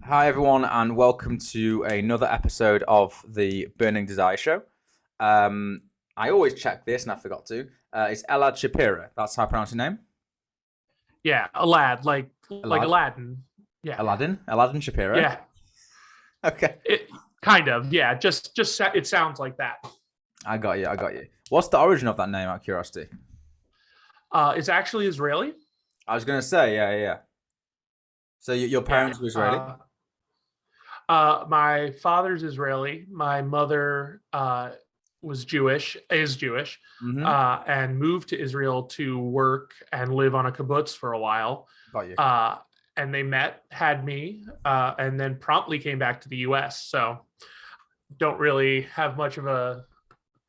Hi, everyone, and welcome to another episode of the Burning Desire Show. Um, I always check this, and I forgot to. It's Elad Shapira. That's how I pronounce your name. Yeah, Elad, like Elad, Aladdin. Yeah, Aladdin Shapira. yeah. Okay, It kind of. Yeah, it sounds like that. I got you. I got you. What's the origin of that name? Out of curiosity. It's actually Israeli. I was gonna say, yeah. So your Yeah. parents were Israeli. My father's Israeli. My mother is Jewish, Mm-hmm. and moved to Israel to work and live on a kibbutz for a while. Got you. Uh, and they met, had me, and then promptly came back to the U.S. So don't really have much of a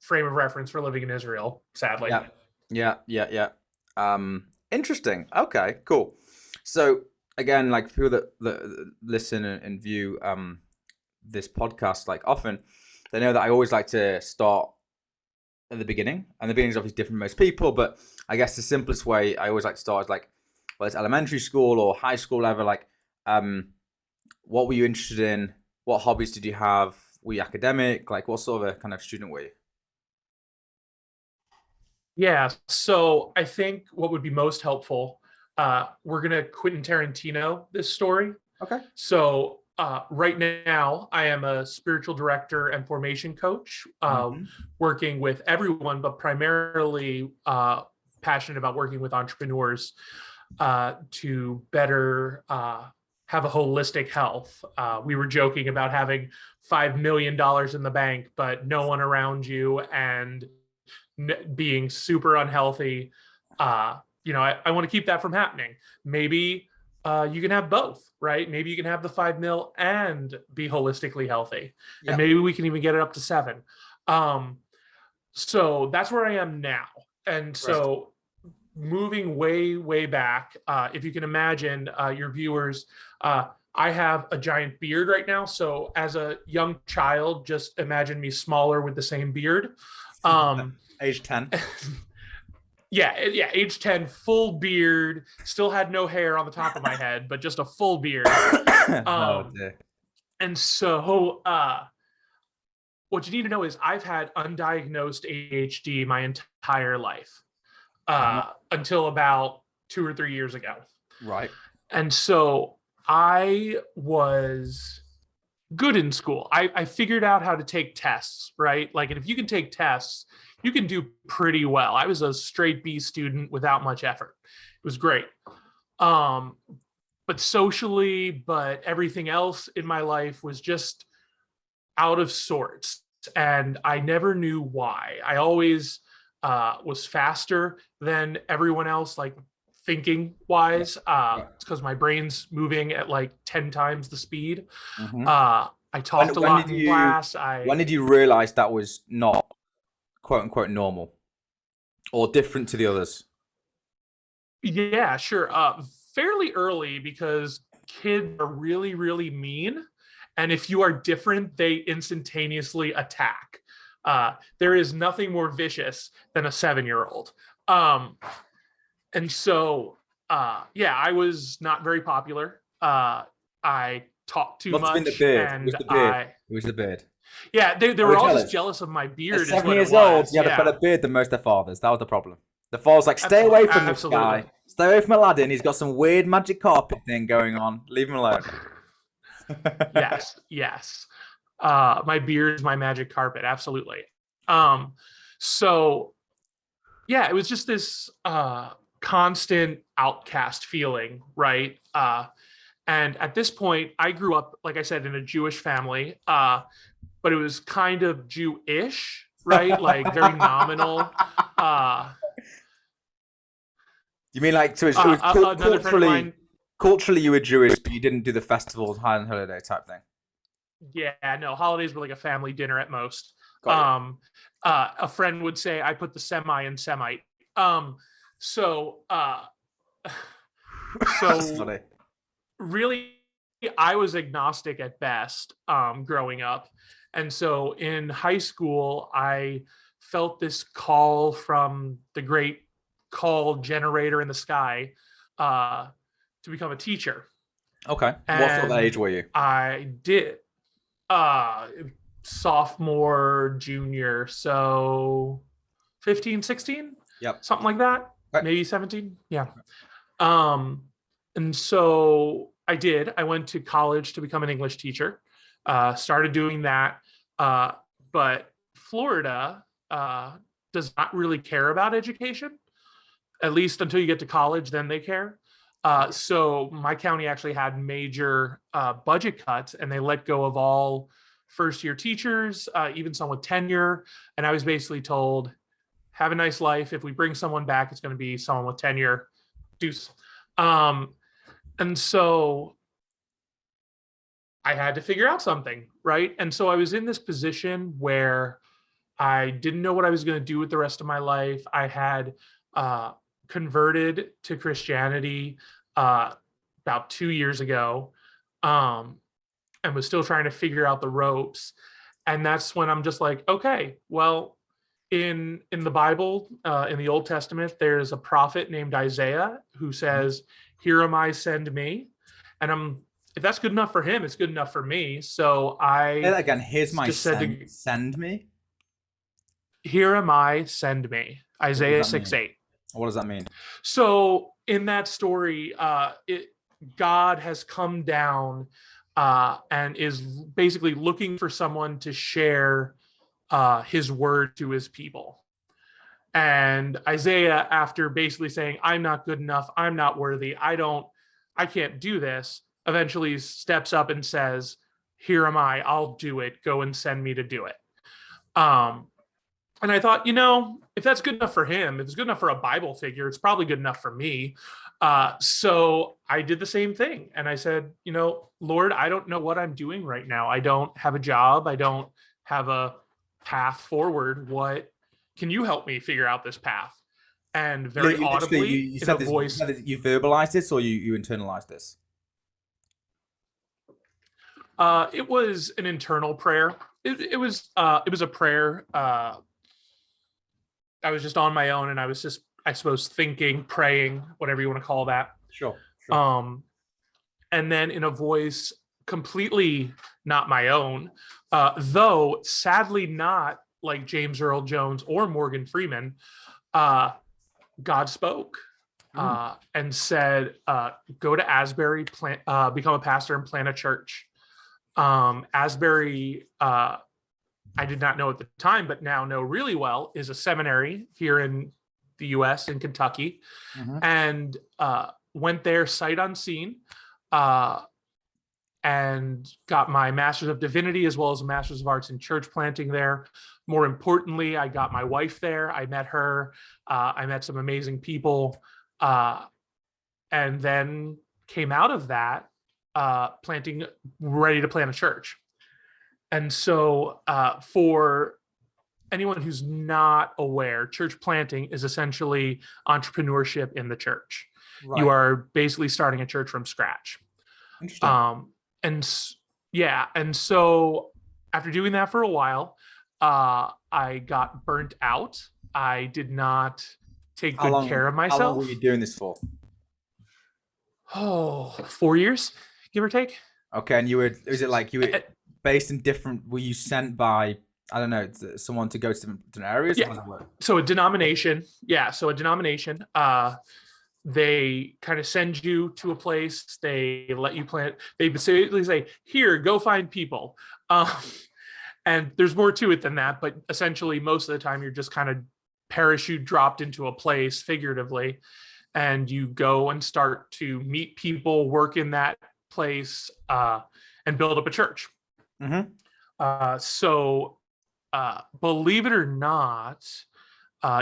frame of reference for living in Israel, sadly. Yeah, yeah. Interesting. Okay, cool. So again, like for people that listen and view this podcast, like often they know that I always like to start at the beginning, and the beginning is obviously different for most people, but I guess the simplest way I always like to start is like, well, it's elementary school or high school level. Like, um, what were you interested in? What hobbies did you have? Were you academic? Like, what sort of a kind of student were you? Yeah. So I think what would be most helpful, we're going to Quentin Tarantino this story. Okay. So right now, I am a spiritual director and formation coach, Mm-hmm. working with everyone, but primarily passionate about working with entrepreneurs to better have a holistic health. We were joking about having $5 million in the bank, but no one around you and being super unhealthy. I want to keep that from happening. Maybe you can have both, right? Maybe you can have the 5 mil and be holistically healthy, and Yeah. maybe we can even get it up to 7. Um, so that's where I am now. And Great. so moving way back, if you can imagine, your viewers, I have a giant beard right now. So as a young child, just imagine me smaller with the same beard. Um, Age 10. yeah, age 10, full beard, still had no hair on the top of my head, but just a full beard. Oh Um, dear. and so what you need to know is I've had undiagnosed ADHD my entire life, Uh-huh. until about 2 or 3 years ago. Right. And so I was good in school. I figured out how to take tests, right? Like, and if you can take tests, you can do pretty well. I was a straight B student without much effort. It was great. Um, but socially, but everything else in my life was just out of sorts. And I never knew why. I always was faster than everyone else, like thinking Yeah. wise. Yeah. It's because my brain's moving at like 10 times the speed. Mm-hmm. I When talked a when lot did in you class. when did you realize that was not quote unquote normal or different to the others? Yeah, sure. Fairly early because kids are really mean. And if you are different, they instantaneously attack. There is nothing more vicious than a 7-year-old. Um, and so, yeah, I was not very popular. I talked too Must have been the much. beard. It was And the beard. It was the beard. yeah, they They were were all just jealous. jealous of my At beard, is seven what it years old, was. you had a Yeah, better beard than most of their fathers. That was the problem. The father's like, stay away from this absolutely. guy. Stay away from Aladdin. He's got some weird magic carpet thing going on. Leave him alone. Yes. My beard is my magic carpet, absolutely. Um, so yeah, it was just this constant outcast feeling, right? And at this point, I grew up, like I said, in a Jewish family, but it was kind of Jewish, right? Like very nominal. Uh, You mean like so? It was Another friend of mine, culturally you were Jewish, but you didn't do the festivals, Highland holiday type thing. yeah, no, holidays were like a family dinner at most. Got you. Um, a friend would say I put the semi in Semite. Um, so That's so funny. really, I was agnostic at best, growing up. And so in high school, I felt this call from the great call generator in the sky, uh, to become a teacher. Okay. What sort of age And were you? I did uh sophomore, junior, so 15, 16, Yep. something like that, Okay. maybe 17. Yeah. Um, and so I went to college to become an English teacher, started doing that. Uh, but Florida does not really care about education, at least until you get to college, then they care. So my county actually had major budget cuts, and they let go of all first year teachers, even some with tenure. And I was basically told, have a nice life. If we bring someone back, it's going to be someone with tenure. Deuce. Um, and so I had to figure out something, right? And so I was in this position where I didn't know what I was going to do with the rest of my life. I had uh, converted to Christianity uh, about 2 years ago, um, and was still trying to figure out the ropes. And that's when I'm just like, okay, well, in the Bible, in the Old Testament, there's a prophet named Isaiah who says, "Here am I, send me." And if that's good enough for him, it's good enough for me. So Say I that again. Here's my just said to, send me. "Here am I, send me." What does Isaiah that 6 mean? 8. What does that mean? So in that story, God has come down and is basically looking for someone to share his word to his people. And Isaiah, after basically saying, "I'm not good enough, I'm not worthy, I can't do this," eventually steps up and says, "Here am I, I'll do it, go and send me to do it." Um, and I thought, if that's good enough for him, if it's good enough for a Bible figure, it's probably good enough for me. So I did the same thing. And I said, Lord, I don't know what I'm doing right now. I don't have a job. I don't have a path forward. What can you help me figure out this path? And very You literally audibly you in a said this. voice, You verbalized this or you internalized this? it was an internal prayer. It was a prayer. I was just on my own, and I was just, I suppose, thinking, praying, whatever you want to call that. Sure. Sure. Um, and then in a voice completely not my own, though sadly not like James Earl Jones or Morgan Freeman, uh, God spoke Mm. and said, "Go to Asbury, become a pastor, and plant a church." Asbury, I did not know at the time, but now know really well, is a seminary here in the U.S. in Kentucky, Mm-hmm. and went there sight unseen, uh, and got my Master's of Divinity as well as a Master's of Arts in church planting there. More importantly, I got my wife there. I met her. I met some amazing people, and then came out of that ready to plant a church. And so, for anyone who's not aware, church planting is essentially entrepreneurship in the church. You Right. are basically starting a church from scratch. Interesting. Um, and yeah, and so after doing that for a while, I got burnt out. I did not take good care of How long were myself. you doing this for? Oh, 4 years, give or take. Okay, and is it like you were based in different? Were you sent by, I don't know, someone to go to different areas? How Yeah. does that work? So a denomination. Yeah. So a denomination. They kind of send you to a place. They let you plant. They basically say, "Here, go find people." Um, and there's more to it than that, but essentially, most of the time, you're just kind of parachute dropped into a place, figuratively, and you go and start to meet people, work in that place, and build up a church. Mm-hmm. So, believe it or not,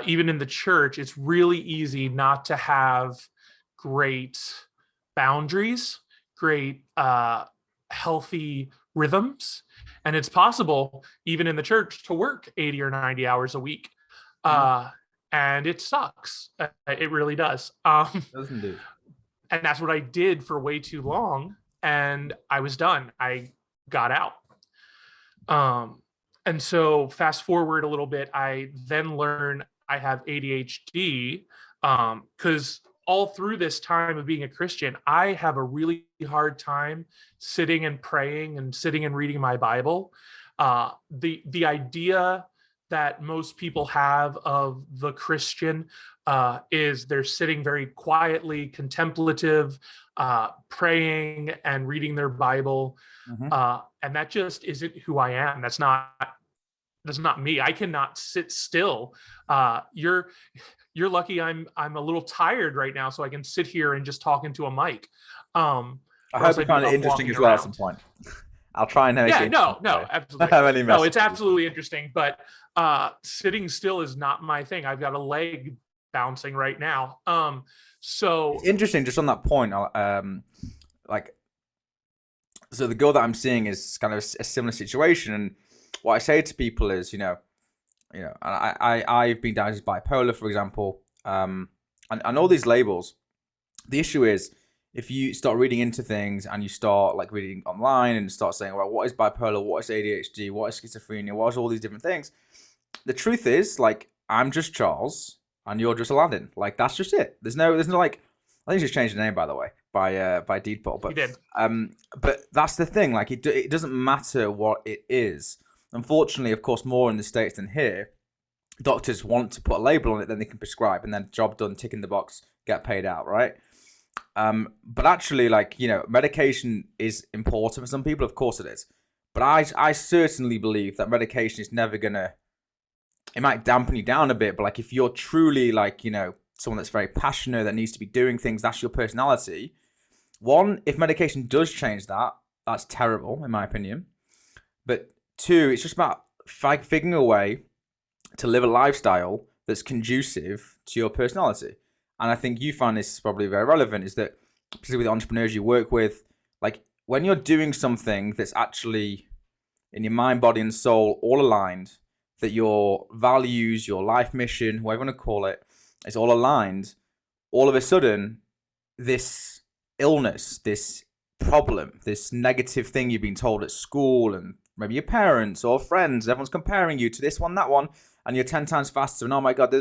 even in the church, it's really easy not to have great boundaries, great healthy rhythms. And it's possible, even in the church, to work 80 or 90 hours a week. Mm-hmm. And it sucks. It really does. Doesn't it? And that's what I did for way too long. And I was done. I got out. And so fast forward a little bit, I then learn I have ADHD, because all through this time of being a Christian, I have a really hard time sitting and praying and sitting and reading my Bible. The idea that most people have of the Christian is they're sitting very quietly, contemplative, praying and reading their Bible, and that just isn't who I am. That's not me. I cannot sit still. You're lucky I'm a little tired right now, so I can sit here and just talk into a mic. I hope you find it interesting as well at some point. I'll try and make it. No, absolutely. No, it's absolutely interesting, but sitting still is not my thing. I've got a leg bouncing right now. So it's interesting, just on that point, like, so the girl that I'm seeing is kind of a similar situation, and what I say to people is, and I've been diagnosed as bipolar, for example, and all these labels. The issue is, if you start reading into things and you start like reading online and start saying, well, what is bipolar, what is ADHD, what is schizophrenia, what is all these different things? The truth is, like, I'm just Charles and you're just Aladdin. Like, that's just it. There's no like, I think she's changed the name, by the way, by default. But he did. But that's the thing. Like, it doesn't matter what it is. Unfortunately, of course, more in the States than here, doctors want to put a label on it, then they can prescribe, and then job done, tick in the box, get paid out, right? But actually, like, medication is important for some people. Of course it is. But I certainly believe that medication is never gonna, it might dampen you down a bit, but like, if you're truly like, someone that's very passionate, that needs to be doing things, that's your personality. One, if medication does change that, that's terrible, in my opinion. But two, it's just about figuring a way to live a lifestyle that's conducive to your personality. And I think you find this is probably very relevant, is that, particularly with entrepreneurs you work with, like, when you're doing something that's actually in your mind, body, and soul all aligned, that your values, your life mission, whatever you want to call it, is all aligned, all of a sudden, this illness, this problem, this negative thing you've been told at school and maybe your parents or friends, everyone's comparing you to this one, that one, and you're 10 times faster, and oh my God,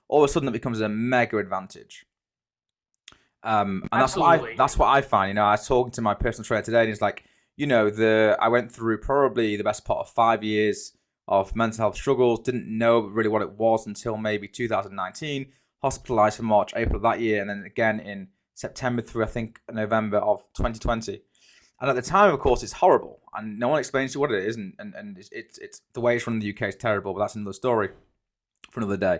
all of a sudden it becomes a mega advantage. And that's what I find. I was talking to my personal trainer today, and he's like, I went through probably the best part of 5 years of mental health struggles, didn't know really what it was until maybe 2019, hospitalized for March, April of that year, and then again in September through, I think, November of 2020. And at the time, of course, it's horrible, and no one explains to you what it is, and it's the way it's run in the UK is terrible, but that's another story for another day.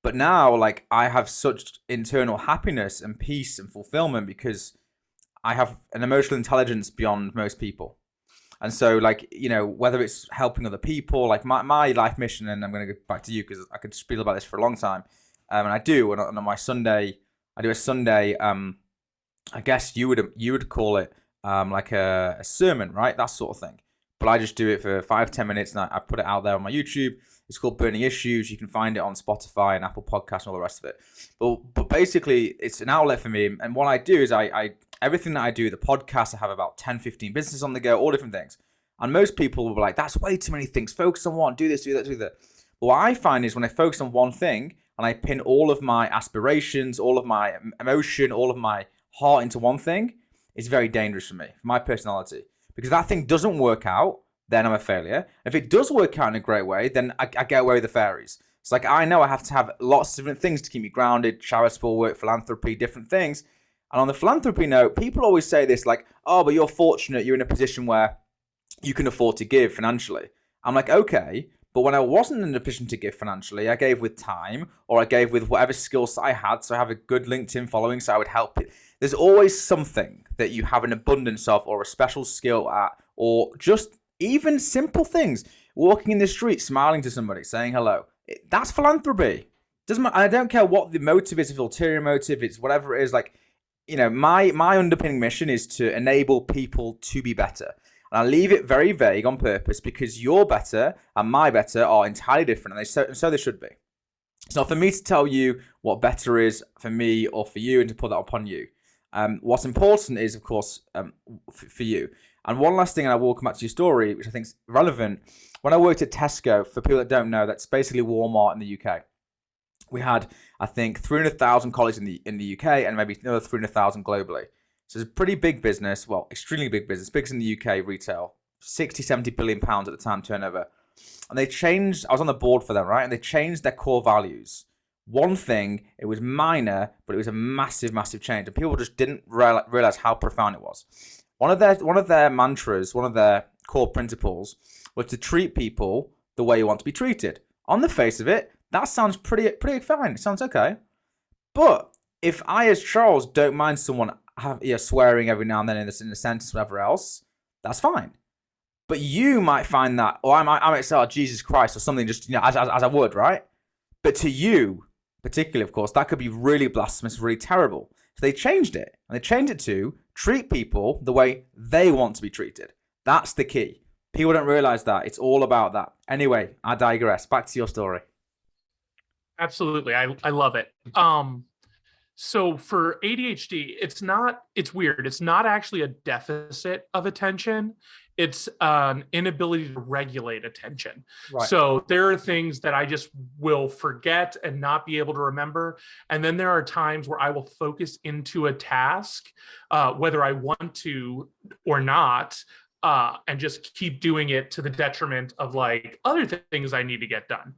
But now, like, I have such internal happiness and peace and fulfillment because I have an emotional intelligence beyond most people. And so, like, whether it's helping other people, like my life mission, and I'm going to go back to you because I could spiel about this for a long time, and I do. And on my Sunday, I do a Sunday. I guess you would call it like a sermon, right? That sort of thing. But I just do it for 5-10 minutes, and I put it out there on my YouTube. It's called Burning Issues. You can find it on Spotify and Apple Podcasts and all the rest of it. But basically, it's an outlet for me. And what I do is I everything that I do, the podcast, I have about 10, 15 businesses on the go, all different things. And most people will be like, that's way too many things. Focus on one, do this, do that, do that. But what I find is when I focus on one thing and I pin all of my aspirations, all of my emotion, all of my heart into one thing, it's very dangerous for me, for my personality. Because if that thing doesn't work out, then I'm a failure. If it does work out in a great way, then I get away with the fairies. It's like, I know I have to have lots of different things to keep me grounded, charitable work, philanthropy, different things. And on the philanthropy note, people always say this, like, oh, but you're fortunate, you're in a position where you can afford to give financially. I'm like, okay, but when I wasn't in a position to give financially, I gave with time, or I gave with whatever skills I had, so I have a good LinkedIn following, so I would help it. There's always something that you have an abundance of, or a special skill at, or just even simple things. Walking in the street, smiling to somebody, saying hello. That's philanthropy. I don't care what the motive is, if ulterior motive, it's whatever it is. Like, my underpinning mission is to enable people to be better. And I leave it very vague on purpose because your better and my better are entirely different, and so they should be. It's not for me to tell you what better is for me or for you and to put that upon you. What's important is, of course, for you. And one last thing, and I will come back to your story, which I think is relevant. When I worked at Tesco, for people that don't know, that's basically Walmart in the UK. we had, I think, 300,000 colleagues in the UK and maybe another 300,000 globally. So it's a pretty big business, well, extremely big business, biggest in the UK retail, 60, 70 billion pounds at the time turnover. And they changed, I was on the board for them, right? And they changed their core values. One thing, it was minor, but it was a massive, massive change. And people just didn't realize how profound it was. One of their mantras, one of their core principles was to treat people the way you want to be treated. On the face of it, that sounds pretty fine. It sounds okay. But if I, as Charles, don't mind someone swearing every now and then in a sentence, whatever else, that's fine. But you might find that, or I might say, oh, Jesus Christ, or something, just as I would, right? But to you, particularly, of course, that could be really blasphemous, really terrible. So they changed it, and they changed it to treat people the way they want to be treated. That's the key. People don't realize that. It's all about that. Anyway, I digress. Back to your story. Absolutely. I love it. So for ADHD, it's weird. It's not actually a deficit of attention. It's an inability to regulate attention. Right. So there are things that I just will forget and not be able to remember. And then there are times where I will focus into a task, whether I want to or not, and just keep doing it to the detriment of like other things I need to get done.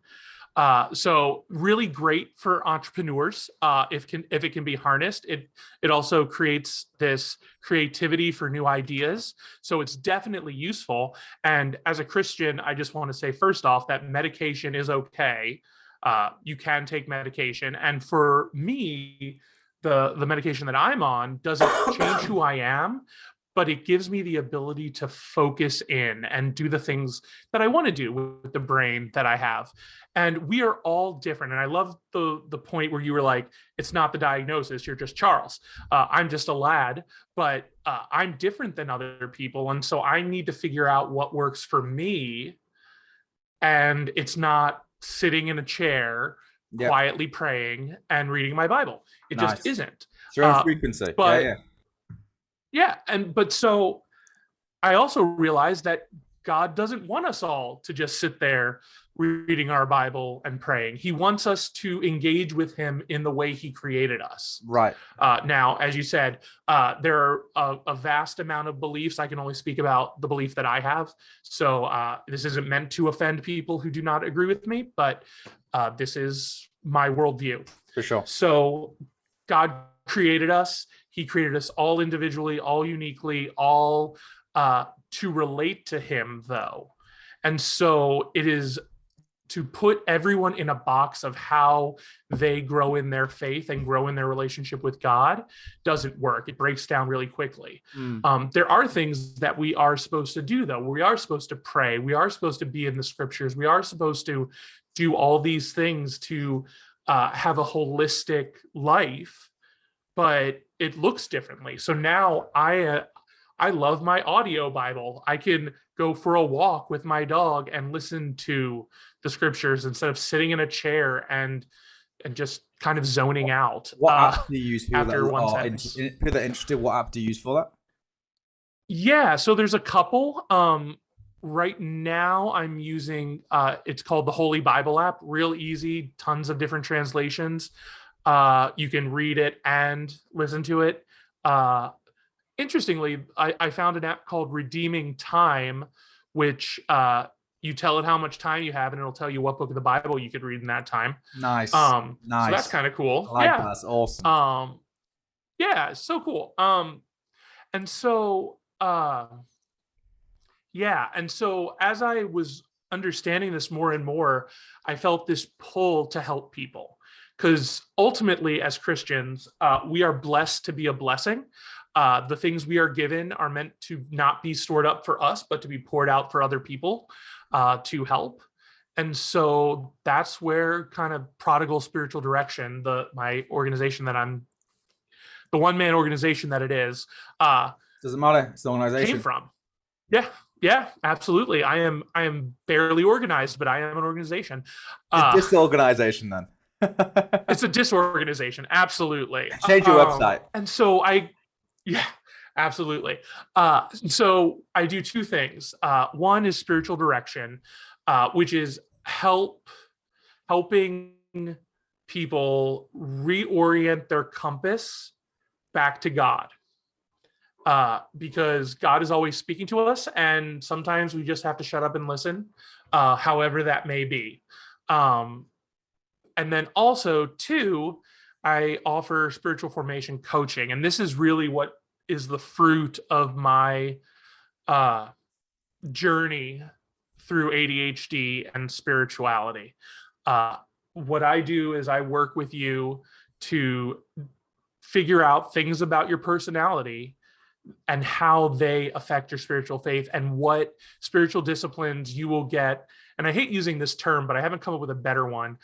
So really great for entrepreneurs if it can be harnessed. It also creates this creativity for new ideas. So it's definitely useful. And as a Christian, I just want to say first off that medication is okay. You can take medication, and for me, the medication that I'm on doesn't change who I am, but it gives me the ability to focus in and do the things that I want to do with the brain that I have. And we are all different. And I love the point where you were like, it's not the diagnosis, you're just Charles. I'm just Elad, but I'm different than other people. And so I need to figure out what works for me. And it's not sitting in a chair, quietly praying and reading my Bible. It just isn't. It's your own frequency. But, but so I also realized that God doesn't want us all to just sit there reading our Bible and praying. He wants us to engage with him in the way he created us. Right. Now, as you said, there are a vast amount of beliefs. I can only speak about the belief that I have. So this isn't meant to offend people who do not agree with me, but this is my worldview. For sure. So God created us. He created us all individually, all uniquely, all to relate to him, though. And so it is to put everyone in a box of how they grow in their faith and grow in their relationship with God doesn't work. It breaks down really quickly. There are things that we are supposed to do, though. We are supposed to pray. We are supposed to be in the scriptures. We are supposed to do all these things to have a holistic life, but it looks differently. So now I love my audio Bible. I can go for a walk with my dog and listen to the scriptures instead of sitting in a chair and just kind of zoning out. What app do you use for after that? one sentence? People that are interested, what app do you use for that? Yeah, so there's a couple. Right now I'm using, it's called the Holy Bible app. Real easy, tons of different translations. You can read it and listen to it. Interestingly, I found an app called Redeeming Time, which you tell it how much time you have, and it'll tell you what book of the Bible you could read in that time. Nice. So that's kind of cool. I like that. That's awesome. Yeah, so cool. And so as I was understanding this more and more, I felt this pull to help people. Because ultimately, as Christians, we are blessed to be a blessing. The things we are given are meant to not be stored up for us, but to be poured out for other people to help. And so that's where kind of Prodigal Spiritual Direction, my organization that I'm, the one-man organization that it is. Doesn't matter. It's the organization. Came from. Yeah, absolutely. I am barely organized, but I am an organization. It's disorganization then. It's a disorganization. Absolutely. Change your website. And so absolutely. So I do two things. One is spiritual direction, which is helping people reorient their compass back to God. Because God is always speaking to us, and sometimes we just have to shut up and listen, however that may be. And then also, too, I offer spiritual formation coaching, and this is really what is the fruit of my journey through ADHD and spirituality. What I do is I work with you to figure out things about your personality and how they affect your spiritual faith, and what spiritual disciplines you will get. And I hate using this term, but I haven't come up with a better one,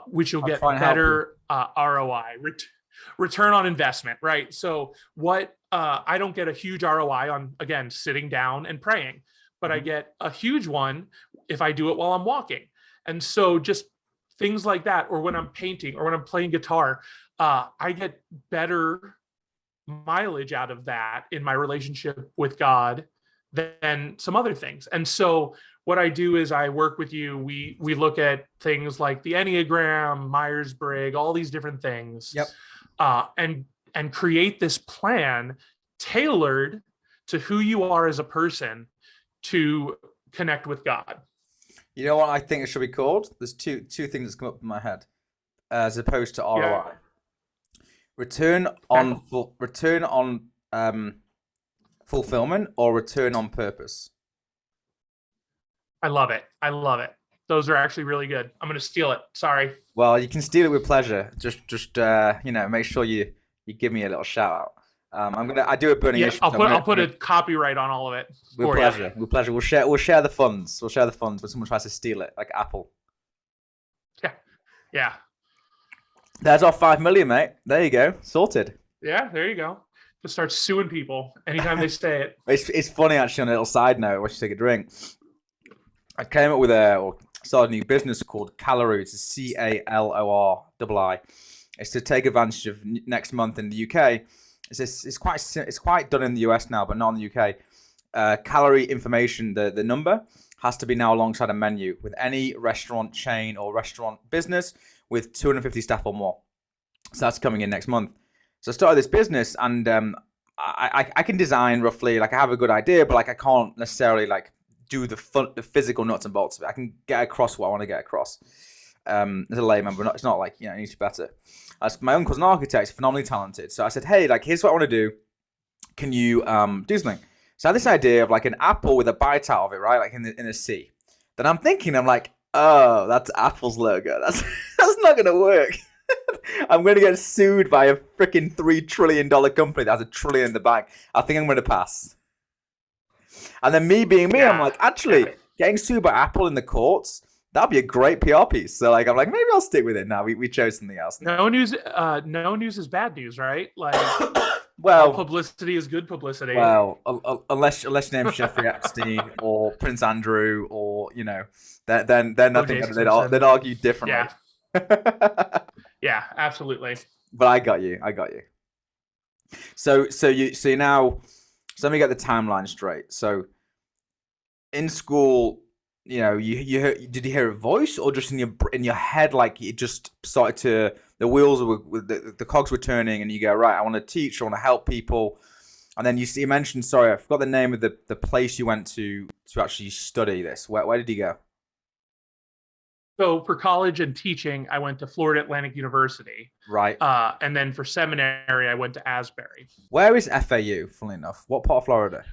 which you'll get better ROI, return on investment, right? So I don't get a huge ROI on, again, sitting down and praying, but I get a huge one if I do it while I'm walking. And so just things like that, or when I'm painting or when I'm playing guitar, I get better mileage out of that in my relationship with God than some other things. And so what I do is I work with you. We look at things like the Enneagram, Myers-Briggs, all these different things, and create this plan tailored to who you are as a person to connect with God. You know what I think it should be called? There's two things that come up in my head, as opposed to ROI. Yeah. Return on fulfillment, or return on purpose. I love it. Those are actually really good. I'm going to steal it. Sorry. Well, you can steal it with pleasure. Just make sure you give me a little shout out. I do a burning issue. I'll put a copyright on all of it. With pleasure. We'll share the funds. We'll share the funds when someone tries to steal it, like Apple. Yeah. There's our 5 million, mate. There you go. Sorted. Yeah, there you go. Just start suing people anytime they say it. It's funny, actually, on a little side note, I should take a drink. I came up with started a new business called Calorie. It's CALORII. It's to take advantage of next month in the UK. It's quite done in the US now, but not in the UK. Calorie information, the number has to be now alongside a menu with any restaurant chain or restaurant business with 250 staff or more. So that's coming in next month. So I started this business, and I can design roughly, like I have a good idea, but like I can't necessarily like do the physical nuts and bolts of it. I can get across what I want to get across. As a layman, but it's not like, it needs to be better. My uncle's an architect, phenomenally talented. So I said, hey, like here's what I want to do. Can you do something? So I had this idea of like an apple with a bite out of it, right? Like in a C. Then I'm like, oh, that's Apple's logo. That's not gonna work. I'm gonna get sued by a freaking $3 trillion company that has $1 trillion in the bank. I think I'm gonna pass. And then me being me, I'm like, actually, getting sued by Apple in the courts, that'd be a great PR piece. So like, I'm like, maybe I'll stick with it now. We chose something else. No news is bad news, right? Like, well, publicity is good publicity. Well, unless your name is Jeffrey Epstein or Prince Andrew, or then nothing. They'd argue differently. Yeah, absolutely. But I got you. So now, let me get the timeline straight. So in school, you heard, did you hear a voice, or just in your head, like it just started to, the wheels the cogs were turning, and you go, right, I want to teach, I want to help people. And then you mentioned, sorry, I forgot the name of the place you went to actually study this. Where did you go? So for college and teaching, I went to Florida Atlantic University. Right. And then for seminary, I went to Asbury. Where is FAU, funnily enough? What part of Florida?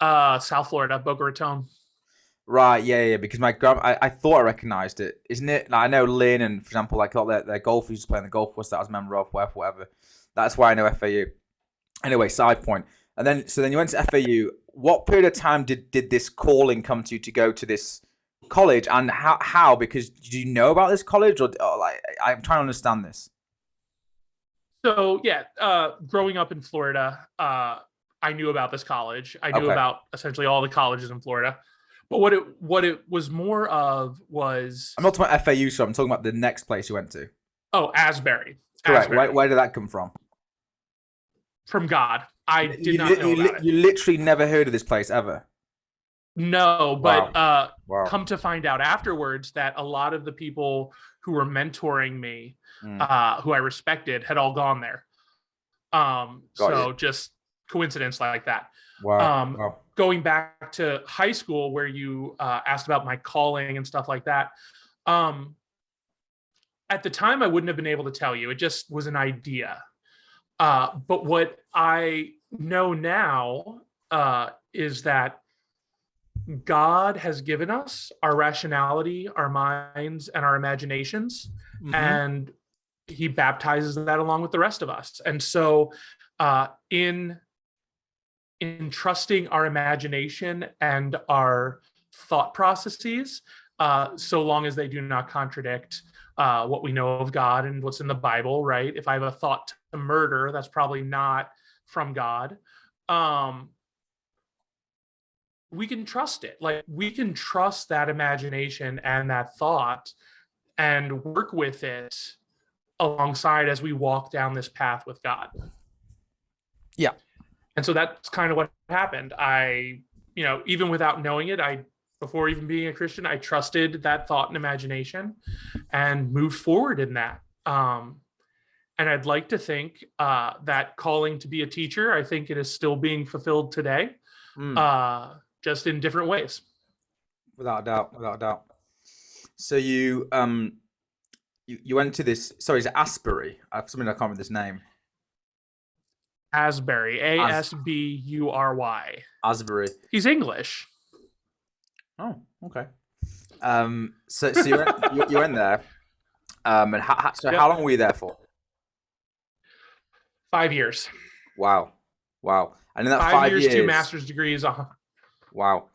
South Florida, Boca Raton. Right, yeah, because my I thought I recognized it. Isn't it? Like, I know Lynn, and for example, like all their golf used to play in the golf course that I was a member of, whatever. That's why I know FAU. Anyway, side point. And then you went to FAU. What period of time did this calling come to go to this college, and how? Because do you know about this college, or like I'm trying to understand this. So yeah, growing up in Florida, I knew about this college. I knew about essentially all the colleges in Florida. But what it was more of was, I'm not talking about FAU, so I'm talking about the next place you went to. Oh, Asbury. Correct. Where did that come from? From God. I did not know about it. You literally never heard of this place ever? No, but come to find out afterwards that a lot of the people who were mentoring me, Mm. who I respected, had all gone there. Got you. So just coincidence like that. Wow. Wow. Going back to high school, where you asked about my calling and stuff like that. Um, at the time, I wouldn't have been able to tell you. It just was an idea. But what I know now is that God has given us our rationality, our minds, and our imaginations, Mm-hmm. and He baptizes that along with the rest of us. And so, in trusting our imagination and our thought processes, so long as they do not contradict what we know of God and what's in the Bible, right? If I have a thought to murder, that's probably not from God. Um, we can trust it. Like, we can trust that imagination and that thought and work with it alongside as we walk down this path with God. Yeah. And so that's kind of what happened. Even without knowing it, before even being a Christian, I trusted that thought and imagination and moved forward in that. And I'd like to think that calling to be a teacher, I think it is still being fulfilled today, just in different ways. Without a doubt. Without a doubt. So you went to this. Sorry, is it Asbury? I have something I can't remember this name. Asbury, Asbury. Asbury. He's English. Oh, okay. So you went there. And how long were you there for? 5 years. Wow. And in that 5 years, 2 master's degrees. Wow.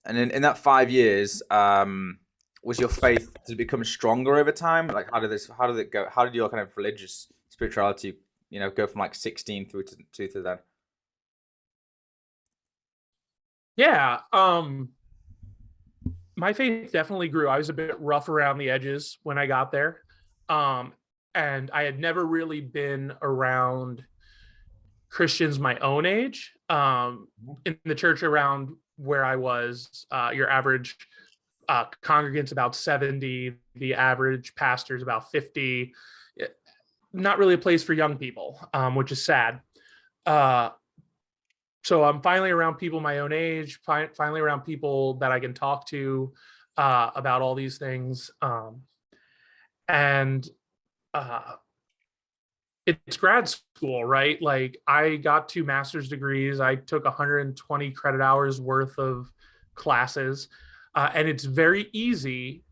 And in that 5 years, was your faith, did it become stronger over time? Like, how did it go? How did your kind of religious spirituality, go from like 16 through to then? Yeah. My faith definitely grew. I was a bit rough around the edges when I got there. And I had never really been around Christians my own age. In the church around where I was, your average congregant's about 70, the average pastor's about 50. Not really a place for young people, which is sad. So I'm finally around people my own age, finally around people that I can talk to about all these things. And it's grad school, right? Like, I got 2 master's degrees. I took 120 credit hours worth of classes. And it's very easy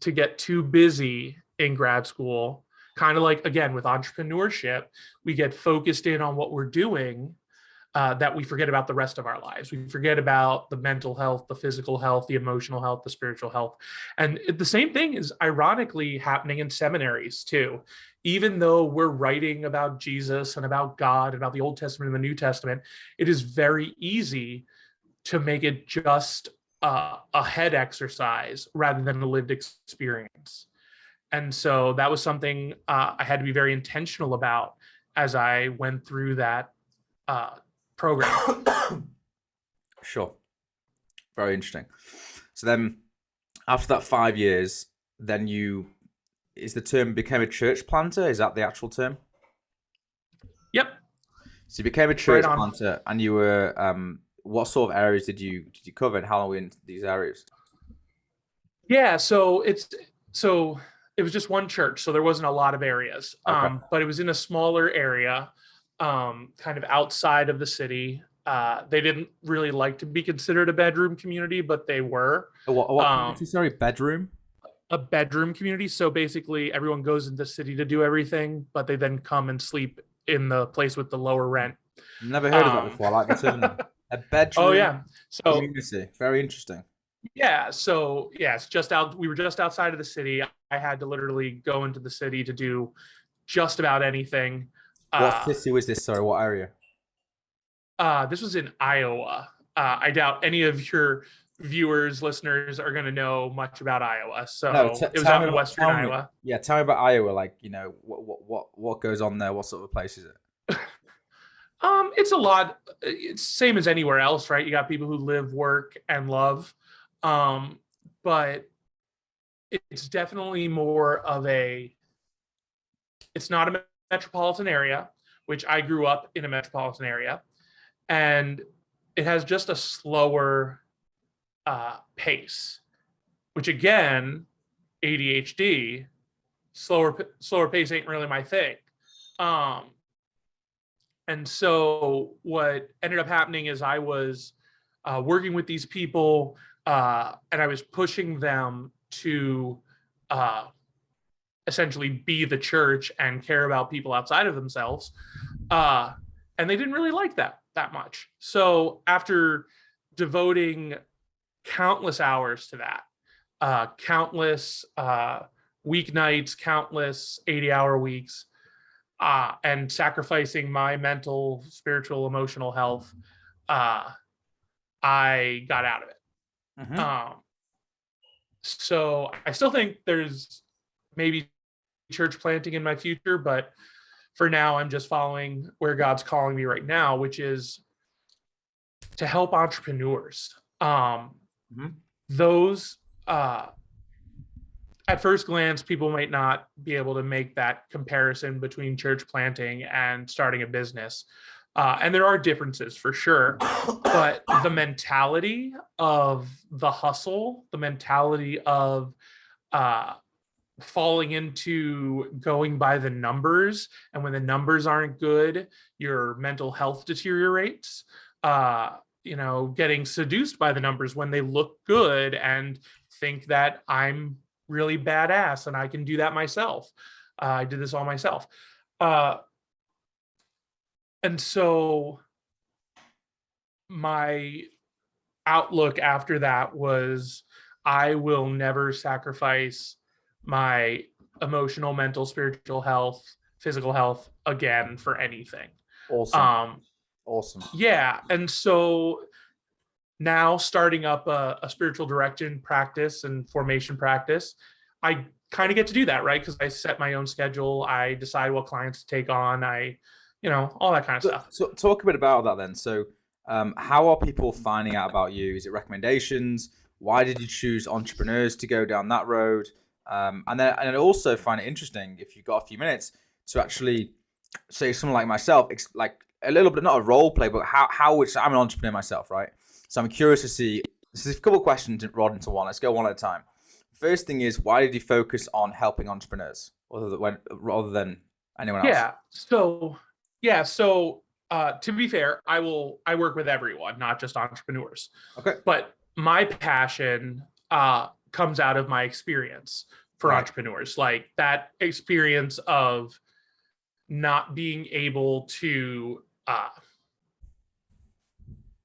to get too busy in grad school. Kind of like, again, with entrepreneurship, we get focused in on what we're doing, that we forget about the rest of our lives. We forget about the mental health, the physical health, the emotional health, the spiritual health. And the same thing is ironically happening in seminaries too. Even though we're writing about Jesus and about God, about the Old Testament and the New Testament, it is very easy to make it just a head exercise rather than a lived experience. And so that was something I had to be very intentional about as I went through that program. Sure. Very interesting. So then, after that 5 years, then is the term became a church planter? Is that the actual term? Yep. So you became a church planter, and you were, what sort of areas did you cover, and how long were you in these areas? Yeah, so it was just one church, so there wasn't a lot of areas. Okay. But it was in a smaller area, kind of outside of the city. They didn't really like to be considered a bedroom community, but they were. What community? Sorry, bedroom? A bedroom community. So basically, everyone goes into the city to do everything, but they then come and sleep in the place with the lower rent. Never heard of that before. I like the term. A bedroom Oh yeah. So community. Very interesting. yeah. So yeah, we were just outside of the city. I had to literally go into the city to do just about anything. What city was this? Sorry, what area? This was in Iowa. I doubt any of your viewers, listeners are going to know much about Iowa. So No, it was out in western Iowa. Yeah, tell me about Iowa. Like, what goes on there? What sort of place is it? It's a lot. It's same as anywhere else, right? You got people who live, work, and love. But it's definitely more of it's not a metropolitan area, which I grew up in a metropolitan area, and it has just a slower pace, which again, ADHD, slower pace ain't really my thing. And so what ended up happening is I was working with these people, and I was pushing them to essentially be the church and care about people outside of themselves. And they didn't really like that much. So after devoting countless hours to that, countless weeknights, countless 80-hour weeks, and sacrificing my mental, spiritual, emotional health, I got out of it. Mm-hmm. So I still think there's maybe church planting in my future, but for now, I'm just following where God's calling me right now, which is to help entrepreneurs. Mm-hmm. Those, at first glance, people might not be able to make that comparison between church planting and starting a business. And there are differences for sure, but the mentality of the hustle, the mentality of falling into going by the numbers, and when the numbers aren't good, your mental health deteriorates. Getting seduced by the numbers when they look good and think that I'm really badass and I can do that myself. I did this all myself. And so my outlook after that was, I will never sacrifice my emotional, mental, spiritual health, physical health again for anything. Awesome. Awesome. Yeah. And so now starting up a spiritual direction practice and formation practice, I kind of get to do that, right? Because I set my own schedule. I decide what clients to take on. All that kind of stuff. So talk a bit about that then. So how are people finding out about you? Is it recommendations? Why did you choose entrepreneurs to go down that road? And I also find it interesting, if you've got a few minutes, to actually say someone like myself, like a little bit, not a role play, but which I'm an entrepreneur myself, right? So I'm curious to see, this is a couple of questions rolled into one. Let's go one at a time. First thing is, why did you focus on helping entrepreneurs rather than anyone else? Yeah. So to be fair, I work with everyone, not just entrepreneurs. Okay. But my passion comes out of my experience for entrepreneurs, like that experience of not being able to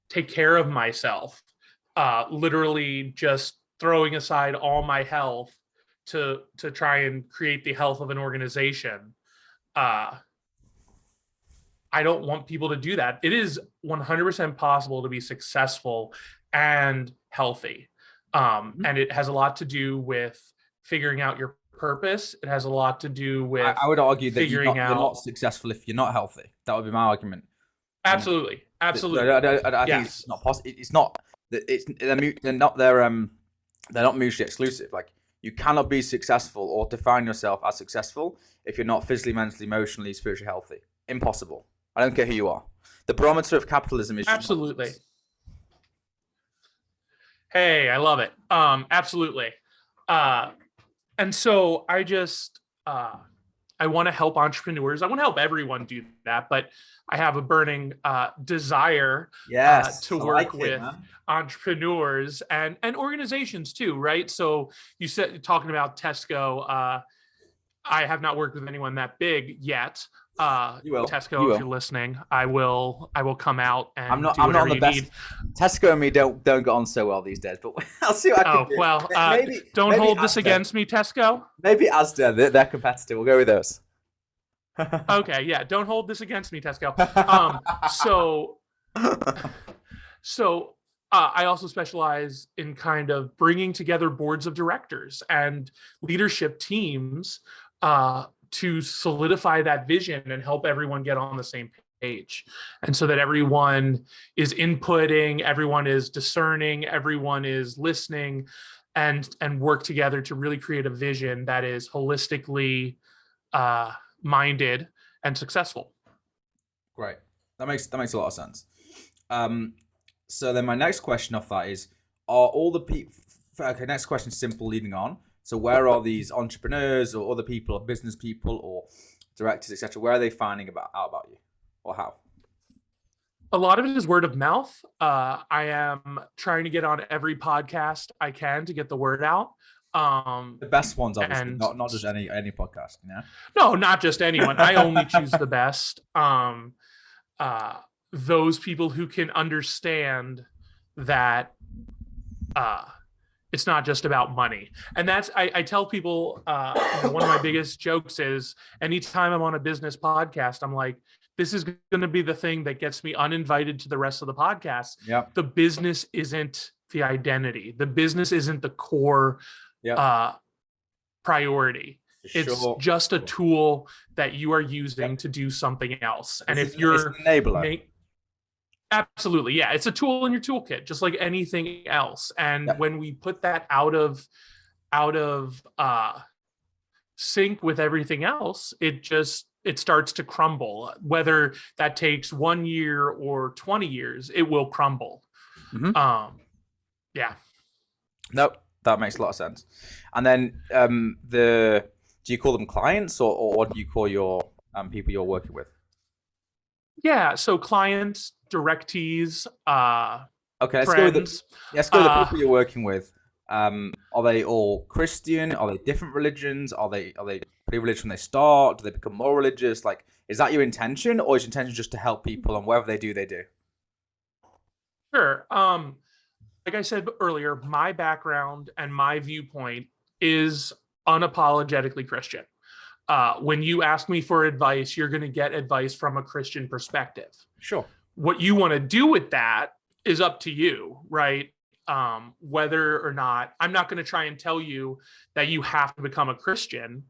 take care of myself, literally just throwing aside all my health to try and create the health of an organization. I don't want people to do that. It is 100% possible to be successful and healthy. And it has a lot to do with figuring out your purpose. It has a lot to do with I would argue that you're figuring out. not successful if you're not healthy. That would be my argument. Absolutely. I think it's not possible. It's not. They're not mutually exclusive. Like, you cannot be successful or define yourself as successful if you're not physically, mentally, emotionally, spiritually healthy. Impossible. I don't care who you are. The barometer of capitalism is absolutely. Hey, I love it. Absolutely. And so I just I want to help entrepreneurs. I want to help everyone do that, but I have a burning desire to work with entrepreneurs and organizations too, right? So you said, talking about Tesco, I have not worked with anyone that big yet. Tesco, if you're listening, I will come out and I'm not on the best. Need. Tesco and me don't get on so well these days, but I'll see what I can do. Well, maybe hold this against me, Tesco. Maybe Asda, their competitor. We'll go with those. Okay, yeah, don't hold this against me, Tesco. So I also specialize in kind of bringing together boards of directors and leadership teams to solidify that vision and help everyone get on the same page. And so that everyone is inputting, everyone is discerning, everyone is listening, and work together to really create a vision that is holistically minded and successful. Great. That makes a lot of sense. So then my next question off that is, are all the people... Okay, next question, simple, leading on. So where are these entrepreneurs or other people or business people or directors, etc., where are they finding out about you, or how? A lot of it is word of mouth. I am trying to get on every podcast I can to get the word out. The best ones, obviously, And not just any podcast, you know? no, not just anyone. I only choose the best. Those people who can understand that it's not just about money. And that's, I tell people, one of my biggest jokes is anytime I'm on a business podcast, I'm like, this is going to be the thing that gets me uninvited to the rest of the podcast. Yeah. The business isn't the identity. The business isn't the core priority. It's just a tool that you are using to do something else. And if you're an enabler. Absolutely. Yeah. It's a tool in your toolkit, just like anything else. And when we put that out of sync with everything else, it starts to crumble. Whether that takes 1 year or 20 years, it will crumble. Mm-hmm. Yeah. Nope. That makes a lot of sense. And then do you call them clients or what do you call your people you're working with? Yeah. So clients, directees, okay, friends. Let's go with the people you're working with. Are they all Christian? Are they different religions? Are they pretty religious when they start? Do they become more religious? Like, is that your intention, or is your intention just to help people and whatever they do, they do? Sure. Like I said earlier, my background and my viewpoint is unapologetically Christian. When you ask me for advice, you're going to get advice from a Christian perspective. Sure. What you want to do with that is up to you, right? Whether or not, I'm not going to try and tell you that you have to become a Christian,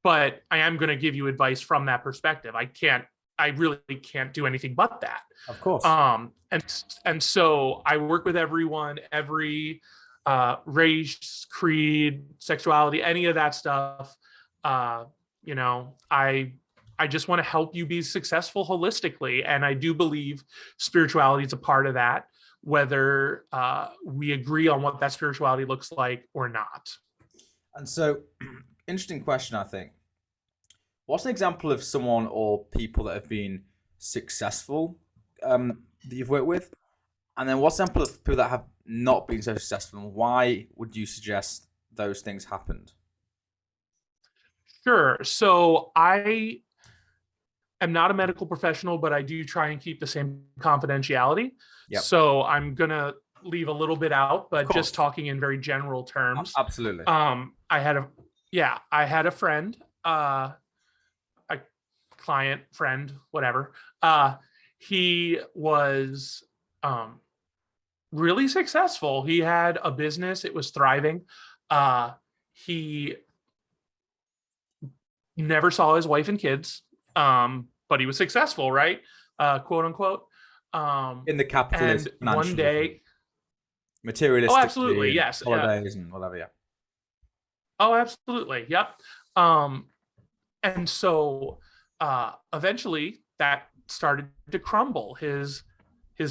but I am going to give you advice from that perspective. I really can't do anything but that. Of course. And so I work with everyone, every race, creed, sexuality, any of that stuff. I just want to help you be successful holistically. And I do believe spirituality is a part of that, whether we agree on what that spirituality looks like or not. And so, interesting question, I think. What's an example of someone or people that have been successful that you've worked with? And then what's an example of people that have not been so successful, and why would you suggest those things happened? Sure. So I am not a medical professional, but I do try and keep the same confidentiality. Yep. So I'm going to leave a little bit out, but just talking in very general terms. Absolutely. I had a friend, a client, friend, whatever. He was really successful. He had a business. It was thriving. He never saw his wife and kids, but he was successful, right? Quote unquote. In the capitalist, and one day, materialistic. Oh, absolutely, yes. Holidays and whatever, yeah. Oh, absolutely, yep. And so eventually that started to crumble. His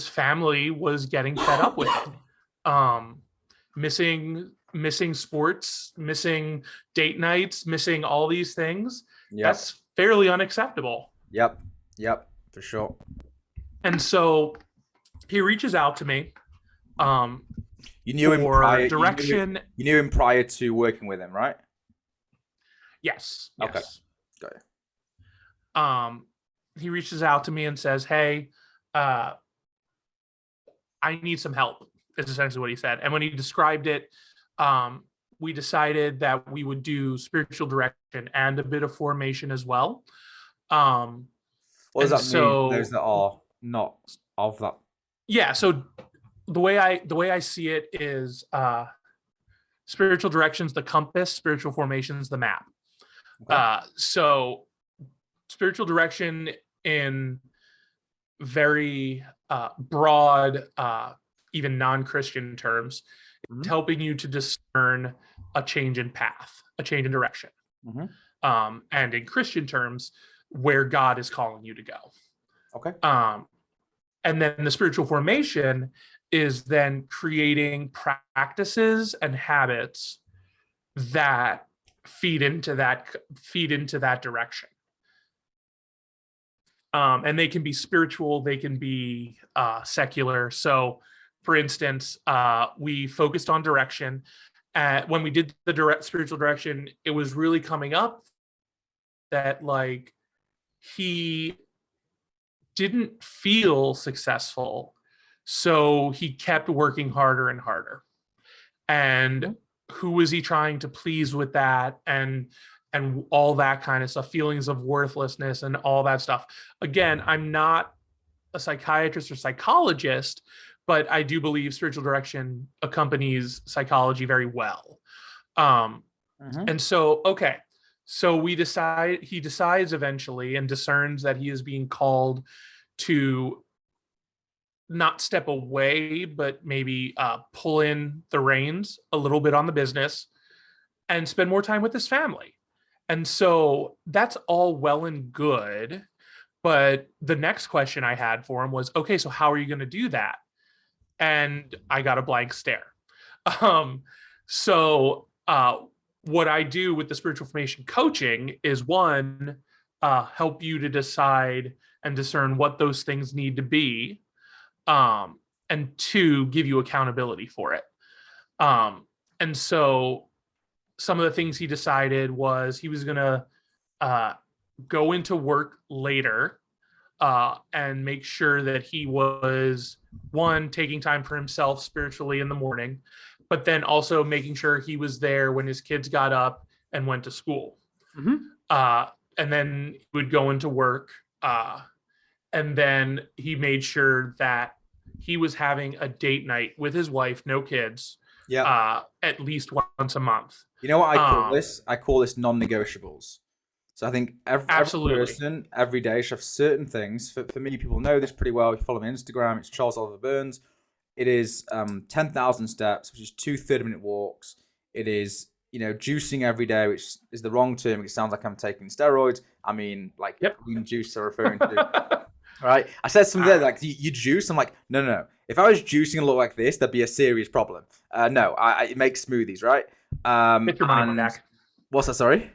family was getting fed up with it. Missing sports, missing date nights, missing all these things. Yep. That's fairly unacceptable. Yep, for sure. And so he reaches out to me. You knew him prior. Direction. You knew him prior to working with him, right? Yes. Okay. Got it. He reaches out to me and says, "Hey, I need some help." Is essentially what he said. And when he described it, we decided that we would do spiritual direction and a bit of formation as well. What does that mean? Those that are not of that. Yeah. So the way I see it is spiritual direction's the compass, spiritual formation's the map. Okay. So spiritual direction in very broad, even non-Christian terms, helping you to discern a change in path, a change in direction. Mm-hmm. And in Christian terms, where God is calling you to go. Okay. And then the spiritual formation is then creating practices and habits that feed into that direction. And they can be spiritual, they can be secular. So, for instance, we focused on direction. When we did the spiritual direction, it was really coming up that like he didn't feel successful, so he kept working harder and harder. And who was he trying to please with that? And all that kind of stuff, feelings of worthlessness and all that stuff. Again, I'm not a psychiatrist or psychologist, but I do believe spiritual direction accompanies psychology very well. And so, okay, so he decides eventually and discerns that he is being called to not step away, but maybe pull in the reins a little bit on the business and spend more time with his family. And so that's all well and good. But the next question I had for him was, okay, so how are you going to do that? And I got a blank stare. So what I do with the spiritual formation coaching is one, help you to decide and discern what those things need to be. And two, give you accountability for it. And so some of the things he decided was he was going to go into work later and make sure that he was, one, taking time for himself spiritually in the morning, but then also making sure he was there when his kids got up and went to school. And then he would go into work. And then he made sure that he was having a date night with his wife, no kids, at least once a month. You know what I call this? I call this non-negotiables. So I think every person, every day should have certain things. For me, people know this pretty well. If you follow me on Instagram, it's Charles Oliver Burns. It is 10,000 steps, which is 2 30-minute walks. It is, juicing every day, which is the wrong term. It sounds like I'm taking steroids. I mean, like green juice I'm referring to. Right? I said something there like, you juice? I'm like, no. If I was juicing and look like this, that'd be a serious problem. No, I make smoothies, right? Get your money back. What's that, sorry?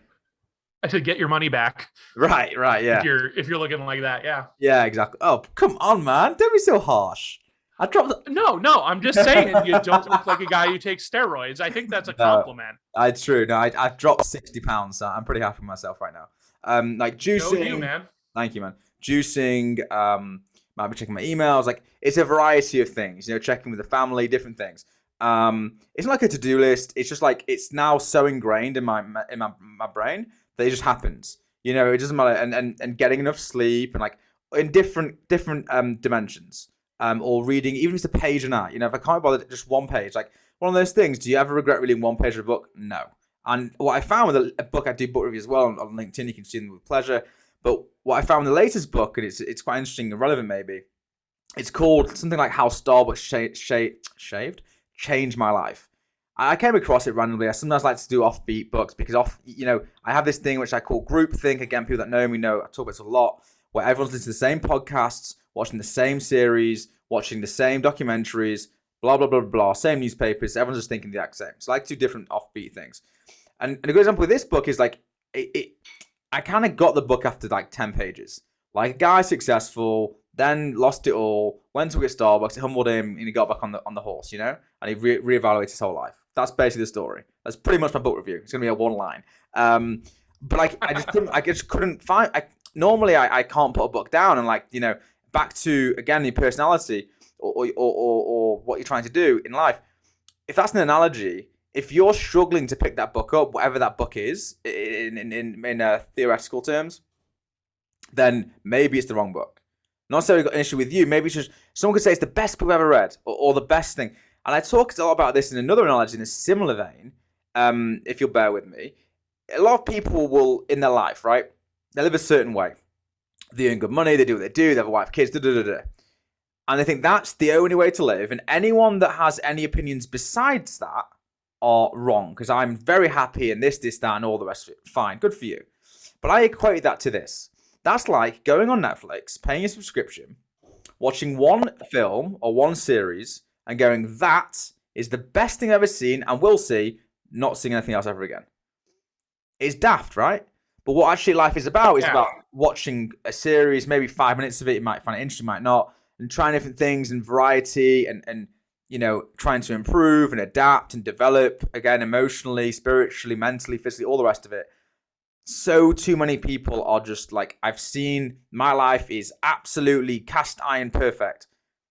I said get your money back. Right, yeah. If you're looking like that, yeah. Yeah, exactly. Oh, come on, man. Don't be so harsh. I dropped No, I'm just saying you don't look like a guy who takes steroids. I think that's a compliment. It's true. No, I've dropped 60 pounds, so I'm pretty happy with myself right now. Like juicing. Go you, man. Thank you, man. Juicing, might be checking my emails. Like, it's a variety of things, checking with the family, different things. It's not like a to-do list. It's just like, it's now so ingrained in my brain that it just happens. It doesn't matter. And getting enough sleep and like in different dimensions. Or reading, even if it's a page a night. If I can't bother just one page, like one of those things, do you ever regret reading one page of a book? No. And what I found with a book, I do book reviews as well on LinkedIn, you can see them with pleasure. But what I found with the latest book, and it's quite interesting and relevant maybe, it's called something like How Starbucks Changed My Life. I came across it randomly. I sometimes like to do offbeat books because I have this thing which I call groupthink. Again, people that know me know I talk about this a lot, where everyone's listening to the same podcasts, watching the same series, watching the same documentaries, blah, blah, blah, blah, same newspapers. Everyone's just thinking the exact same. So I like to do different offbeat things. And a good example with this book is like, I kind of got the book after like 10 pages. Like a guy successful, then lost it all, went to get Starbucks, it humbled him, and he got back on the horse, and he reevaluated his whole life. That's basically the story. That's pretty much my book review. It's gonna be a one line. But like I just couldn't find. Normally I can't put a book down and like back to again your personality or what you're trying to do in life. If that's an analogy, if you're struggling to pick that book up, whatever that book is, in theoretical terms, then maybe it's the wrong book. Not necessarily got an issue with you. Maybe it's just someone could say it's the best book I've ever read, or the best thing. And I talked a lot about this in another analogy in a similar vein. If you'll bear with me, a lot of people will in their life, right? They live a certain way. They earn good money. They do what they do. They have a wife, kids. And they think that's the only way to live. And anyone that has any opinions besides that are wrong, because I'm very happy and this, that, and all the rest of it. Fine, good for you. But I equate that to this. That's like going on Netflix, paying a subscription, watching one film or one series, and going, that is the best thing I've ever seen and will see, not seeing anything else ever again. It's daft, right? But what actually life is about about watching a series, maybe 5 minutes of it. You might find it interesting, might not, and trying different things and variety and you know, trying to improve and adapt and develop, again, emotionally, spiritually, mentally, physically, all the rest of it. So too many people are just like, I've seen, my life is absolutely cast iron perfect.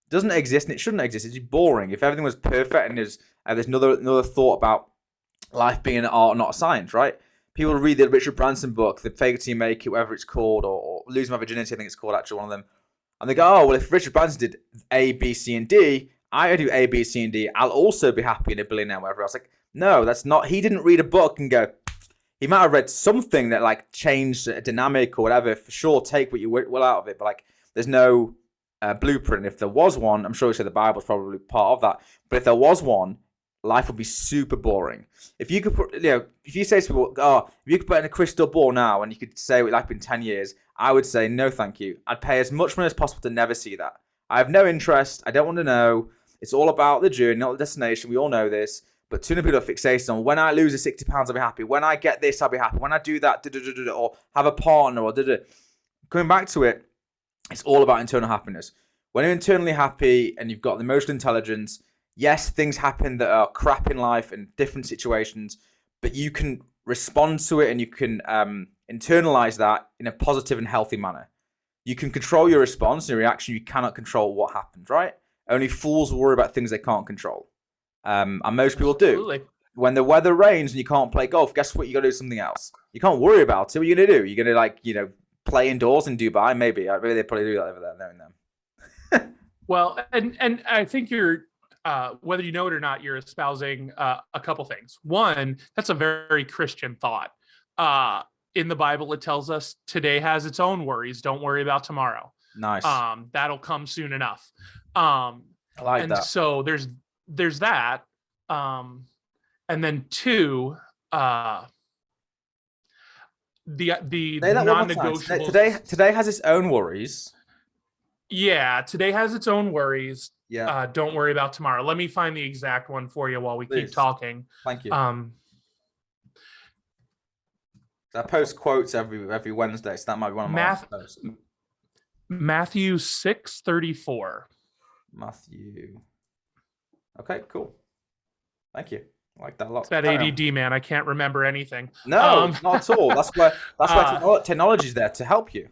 It doesn't exist and it shouldn't exist. It's boring. If everything was perfect and there's another thought about life being an art, not a science, right? People read the Richard Branson book, The Fake It Till You Make It, whatever it's called, or Losing My Virginity, I think it's called, actually, one of them. And they go, oh, well, if Richard Branson did A, B, C, and D, I do A, B, C, and D, I'll also be happy and a billionaire, whatever else. Like, no, that's not, he didn't read a book and go, he might have read something that, like, changed a dynamic or whatever. For sure, take what you will out of it. But, like, there's no blueprint. If there was one, I'm sure the Bible's probably part of that. But if there was one, life would be super boring. If you could put, you know, if you say to people, oh, if you could put in a crystal ball now and you could say what life in 10 years, I would say, no, thank you. I'd pay as much money as possible to never see that. I have no interest. I don't want to know. It's all about the journey, not the destination. We all know this. But too many people are fixated on, when I lose the 60 pounds, I'll be happy. When I get this, I'll be happy. When I do that, or have a partner, or coming back to it, it's all about internal happiness. When you're internally happy and you've got the emotional intelligence, yes, things happen that are crap in life and different situations, but you can respond to it and you can internalize that in a positive and healthy manner. You can control your response and your reaction. You cannot control what happens, right? Only fools worry about things they can't control. And most people do. Absolutely. When the weather rains and you can't play golf, guess what? You got to do something else. You can't worry about it. What are you going to do? You're going to, like, you know, play indoors in Dubai? Maybe they probably do that over there, knowing them. Well, and I think you're, whether you know it or not, you're espousing a couple things. One, that's a very Christian thought. In the Bible, it tells us today has its own worries. Don't worry about tomorrow. Nice. That'll come soon enough. I like and that. So there's that. And then two, the non-negotiables. Today has its own worries. Yeah, today has its own worries. Yeah. Don't worry about tomorrow. Let me find the exact one for you while we keep talking. Thank you. I post quotes every Wednesday, so that might be one of my posts. Matthew 6:34. Matthew. Okay, cool. Thank you. I like that a lot. It's that ADD, man. I can't remember anything. No, not at all. That's why technology is there to help you.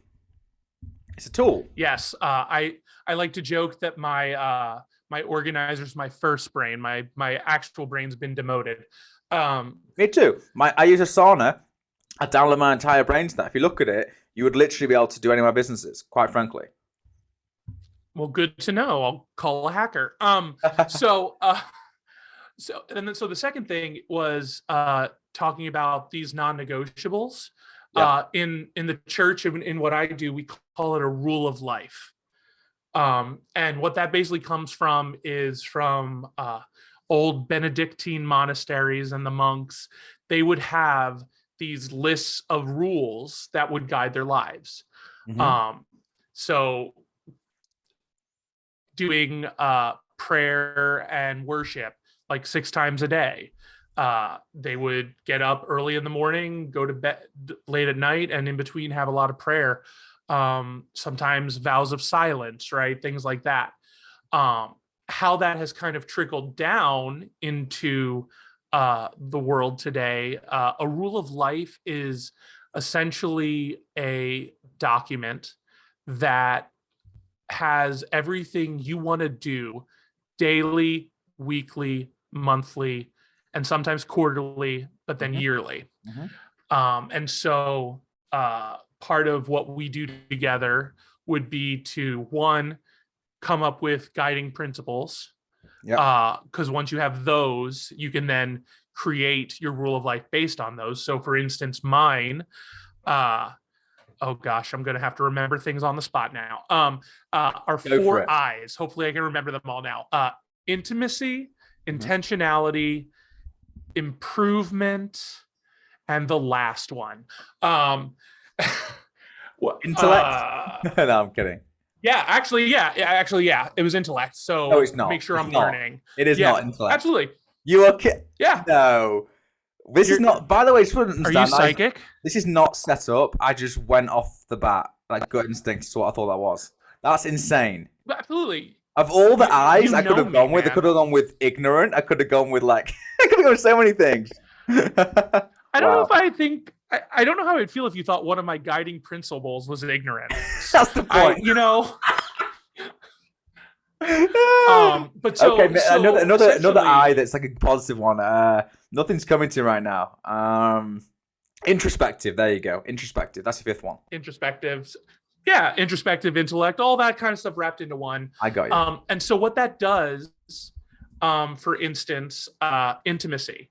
It's a tool. Yes. I like to joke that my my organizer's my first brain. My actual brain's been demoted. Me too. I use Asana. I download my entire brain to that. If you look at it, you would literally be able to do any of my businesses, quite frankly. Well, good to know. I'll call a hacker. So the second thing was talking about these non-negotiables. Yeah. In the church, in what I do, we call it a rule of life. And what that basically comes from is from old Benedictine monasteries, and the monks, they would have these lists of rules that would guide their lives. Mm-hmm. So doing prayer and worship like 6 times a day. They would get up early in the morning, go to bed late at night, and in between have a lot of prayer. Sometimes vows of silence, right? Things like that. How that has kind of trickled down into the world today. A rule of life is essentially a document that has everything you want to do daily, weekly, monthly, and sometimes quarterly, but then yearly. Mm-hmm. And so part of what we do together would be to, one, come up with guiding principles. Because once you have those, you can then create your rule of life based on those. So for instance, mine, oh gosh, I'm gonna have to remember things on the spot now. Are Go for four it. I's. Hopefully, I can remember them all now. Intimacy, Mhm. intentionality, improvement, and the last one. Um, Intellect? uh, No, I'm kidding. yeah. It was intellect. No, So it's make not. sure It's I'm not. learning. It is Yeah, not intellect. absolutely. You are Yeah, no. This is you're. not. By the way, just want to Are you understand. psychic? This is not set up. I just went off the bat, like gut instinct is what I thought that was. That's insane. Absolutely. Of all the You eyes I could know have me, gone with, I could man. have gone with ignorant. I could have gone with like, I could have gone with so many things. I don't know if Wow, I think I don't know how I'd feel if you thought one of my guiding principles was ignorance. that's the point. But Okay, so another eye essentially that's like a positive one. Nothing's coming to right now. Introspective. There you go. Introspective. That's the fifth one. introspectives, yeah, introspective intellect, all that kind of stuff wrapped into one. I got you. And so what that does, for instance, intimacy.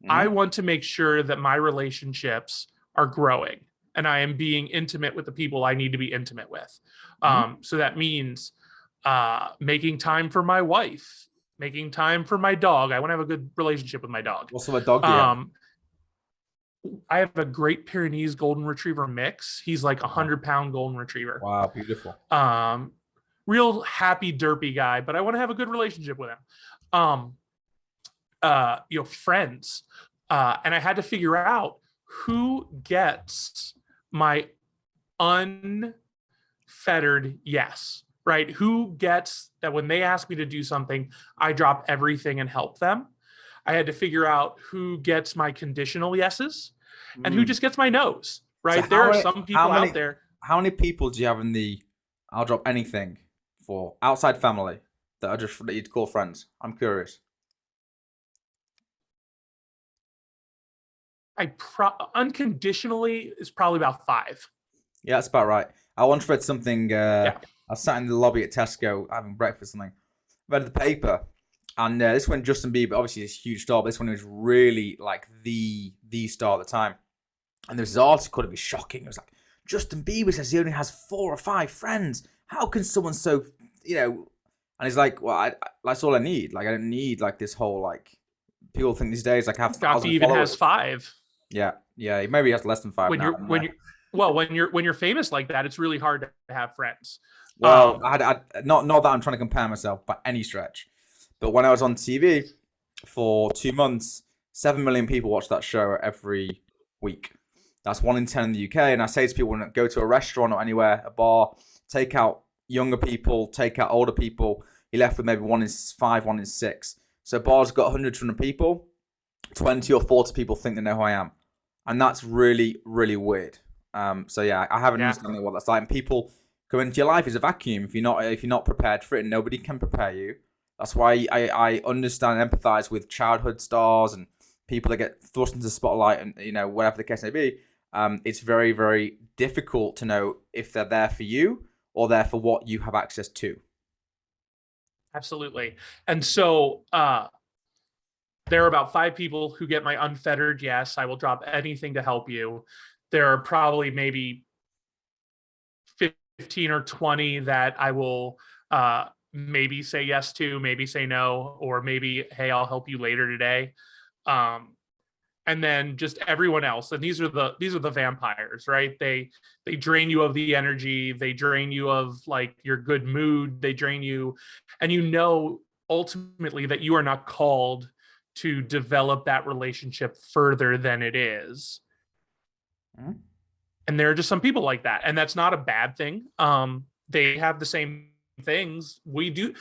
I Mhm. want to make sure that my relationships are growing and I am being intimate with the people I need to be intimate with. Mhm. So that means making time for my wife, making time for my dog. I want to have a good relationship with my dog. What sort of dog do you have? Um, I have a Great Pyrenees Golden Retriever mix. He's like a Wow, 100-pound Golden Retriever. wow, beautiful. Um, Real happy, derpy guy, but I want to have a good relationship with him. Um, Friends. And I had to figure out who gets my unfettered yes, right? Who gets that when they ask me to do something, I drop everything and help them. I had to figure out who gets my conditional yeses and who Mm. just gets my no's, So right? There are some people out there. how many people do you have in the I'll drop anything for outside family that are just that you'd call friends? I'm curious. Unconditionally is probably about five. Yeah, that's about right. I once read something. Yeah. I was sat in the lobby at Tesco having breakfast, something. Read the paper, and this when Justin Bieber, obviously this huge star, but this one was really like the star at the time. And there's this article that was shocking. It was like Justin Bieber says he only has 4 or 5 friends. How can someone so And he's like, well, that's all I need. Like I don't need like this whole like people think these days like have Goffy 1,000 even followers. has five. Yeah, yeah. Maybe he has less than 5 When now. you're famous like that, it's really hard to have friends. Well, I not that I'm trying to compare myself by any stretch, but when I was on TV for 2 months, 7 million people watch that show every week. That's 1 in 10 in the UK. And I say to people when I go to a restaurant or anywhere, a bar, take out younger people, take out older people. You're left with maybe 1 in 5, 1 in 6. So bars got 100, 200 people. 20 or 40 people think they know who I am, and that's really, really weird. So yeah, I have an Yeah, understanding of what that's like. And people come into your life as a vacuum if you're not prepared for it. And nobody can prepare you. That's why I understand and empathize with childhood stars and people that get thrust into the spotlight and whatever the case may be. It's very, very difficult to know if they're there for you or there for what you have access to. absolutely. And so there are about 5 people who get my unfettered yes. I will drop anything to help you. There are probably maybe 15 or 20 that I will maybe say yes to, maybe say no, or maybe, hey, I'll help you later today. And then just everyone else. And these are the vampires, right? They drain you of the energy, they drain you of like your good mood, they drain you, and ultimately that you are not called to develop that relationship further than it is. Mm-hmm. And there are just some people like that, and that's not a bad thing. They have the same things we do.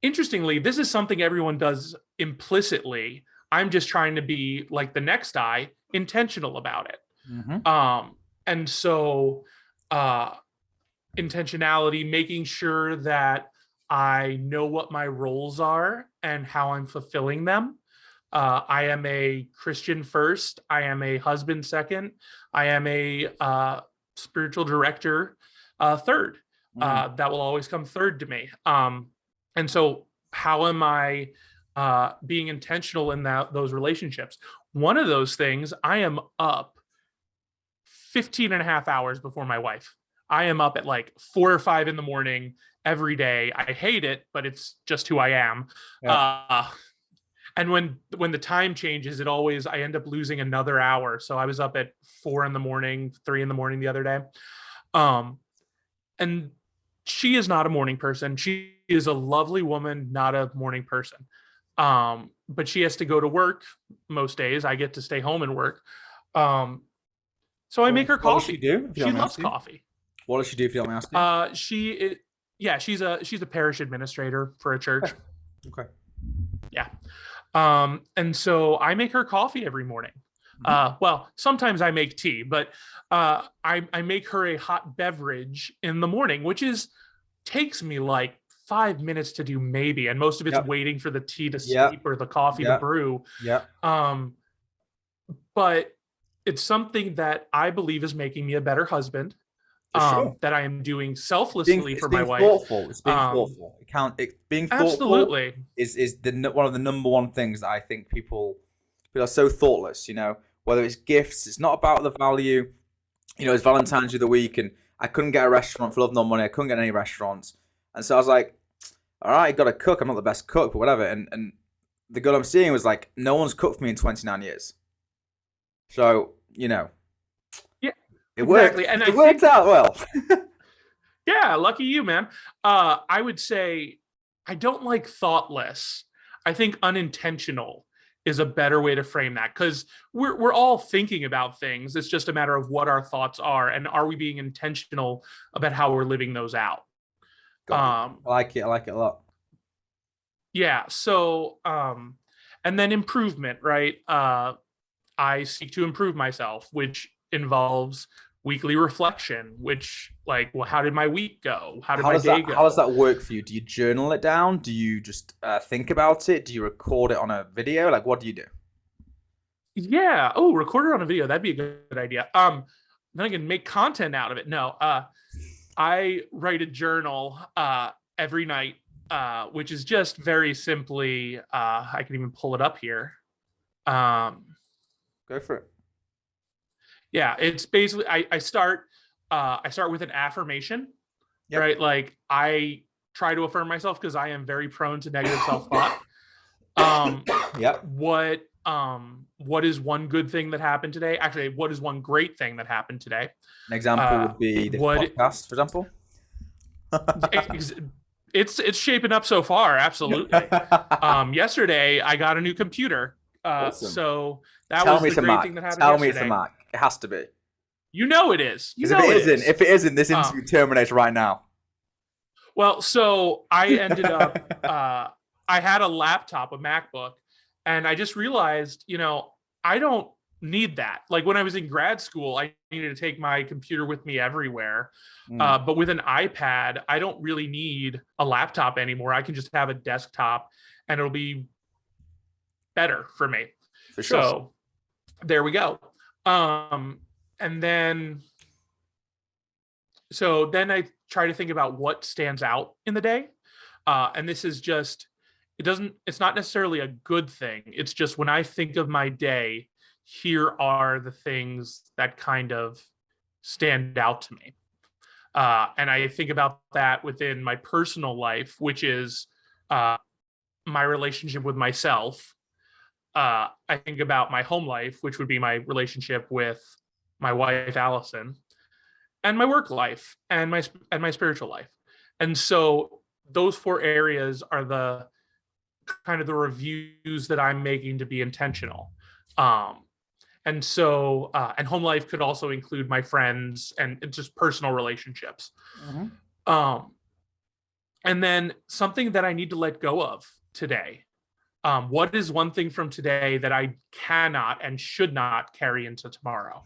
Interestingly, this is something everyone does implicitly. I'm just trying to be like the next guy, intentional about it. Mm-hmm. And so intentionality, making sure that I know what my roles are and how I'm fulfilling them. I am a Christian first. I am a husband second. I am a spiritual director third. That will always come third to me. And so, how am I being intentional in those relationships? One of those things, I am up 15 and a half hours before my wife. I am up at like 4 or 5 in the morning every day. I hate it, but it's just who I am. Yeah. And when the time changes, I end up losing another hour. So I was up at 4 in the morning, 3 in the morning the other day. And she is not a morning person. She is a lovely woman, not a morning person. But she has to go to work most days. I get to stay home and work. So I make her What does coffee. she do? If you She don't mind loves asking? coffee. What does she do? If you don't mind asking? She's a parish administrator for a church. Okay. Yeah. And so I make her coffee every morning. Well, sometimes I make tea, but I make her a hot beverage in the morning, which takes me like 5 minutes to do maybe, and most of it's waiting for the tea to steep or the coffee to brew. Yeah. But it's something that I believe is making me a better husband. Sure. That I am doing selflessly for my wife. Thoughtful. It's being thoughtful. Being thoughtful absolutely is one of the number one things that I think people are so thoughtless. You know, whether it's gifts, it's not about the value. You know, it's Valentine's the other week, and I couldn't get a restaurant for love nor money. I couldn't get any restaurants, and so I was like, all right, I got to cook. I'm not the best cook, but whatever. And the girl I'm seeing was like, no one's cooked for me in 29 years. So, you know. Yeah. It worked. Exactly. And it worked out well. Yeah, lucky you, man. I would say I don't like thoughtless. I think unintentional is a better way to frame that, because we're all thinking about things. It's just a matter of what our thoughts are, and are we being intentional about how we're living those out. I like it a lot. Yeah. So and then improvement, right? I seek to improve myself, which involves weekly reflection, which like, well, how did my week go? How did my day go? How does that work for you? Do you journal it down? Do you just think about it? Do you record it on a video? Like, what do you do? Yeah. Oh, record it on a video. That'd be a good idea. Then I can make content out of it. No, I write a journal every night, which is just very simply, I can even pull it up here. Go for it. Yeah, it's basically I start with an affirmation, right? Like I try to affirm myself because I am very prone to negative self-thought. What is one good thing that happened today? Actually, what is one great thing that happened today? An example would be the podcast, for example. It's shaping up so far, absolutely. Yesterday I got a new computer. Awesome. So that was the great thing that happened yesterday. Tell me it's a Mac. It has to be. You know it is. If it isn't, this interview terminates right now. Well, so I ended up, I had a laptop, a MacBook, and I just realized, I don't need that. Like when I was in grad school, I needed to take my computer with me everywhere. But with an iPad, I don't really need a laptop anymore. I can just have a desktop and it'll be better for me. For sure. So there we go. And then I try to think about what stands out in the day. And this is just, it's not necessarily a good thing. It's just when I think of my day, here are the things that kind of stand out to me. And I think about that within my personal life, which is my relationship with myself. I think about my home life, which would be my relationship with my wife, Allison, and my work life and my spiritual life. And so those 4 areas are the kind of the reviews that I'm making to be intentional. And so, and home life could also include my friends and just personal relationships. And then something that I need to let go of today. What is one thing from today that I cannot and should not carry into tomorrow?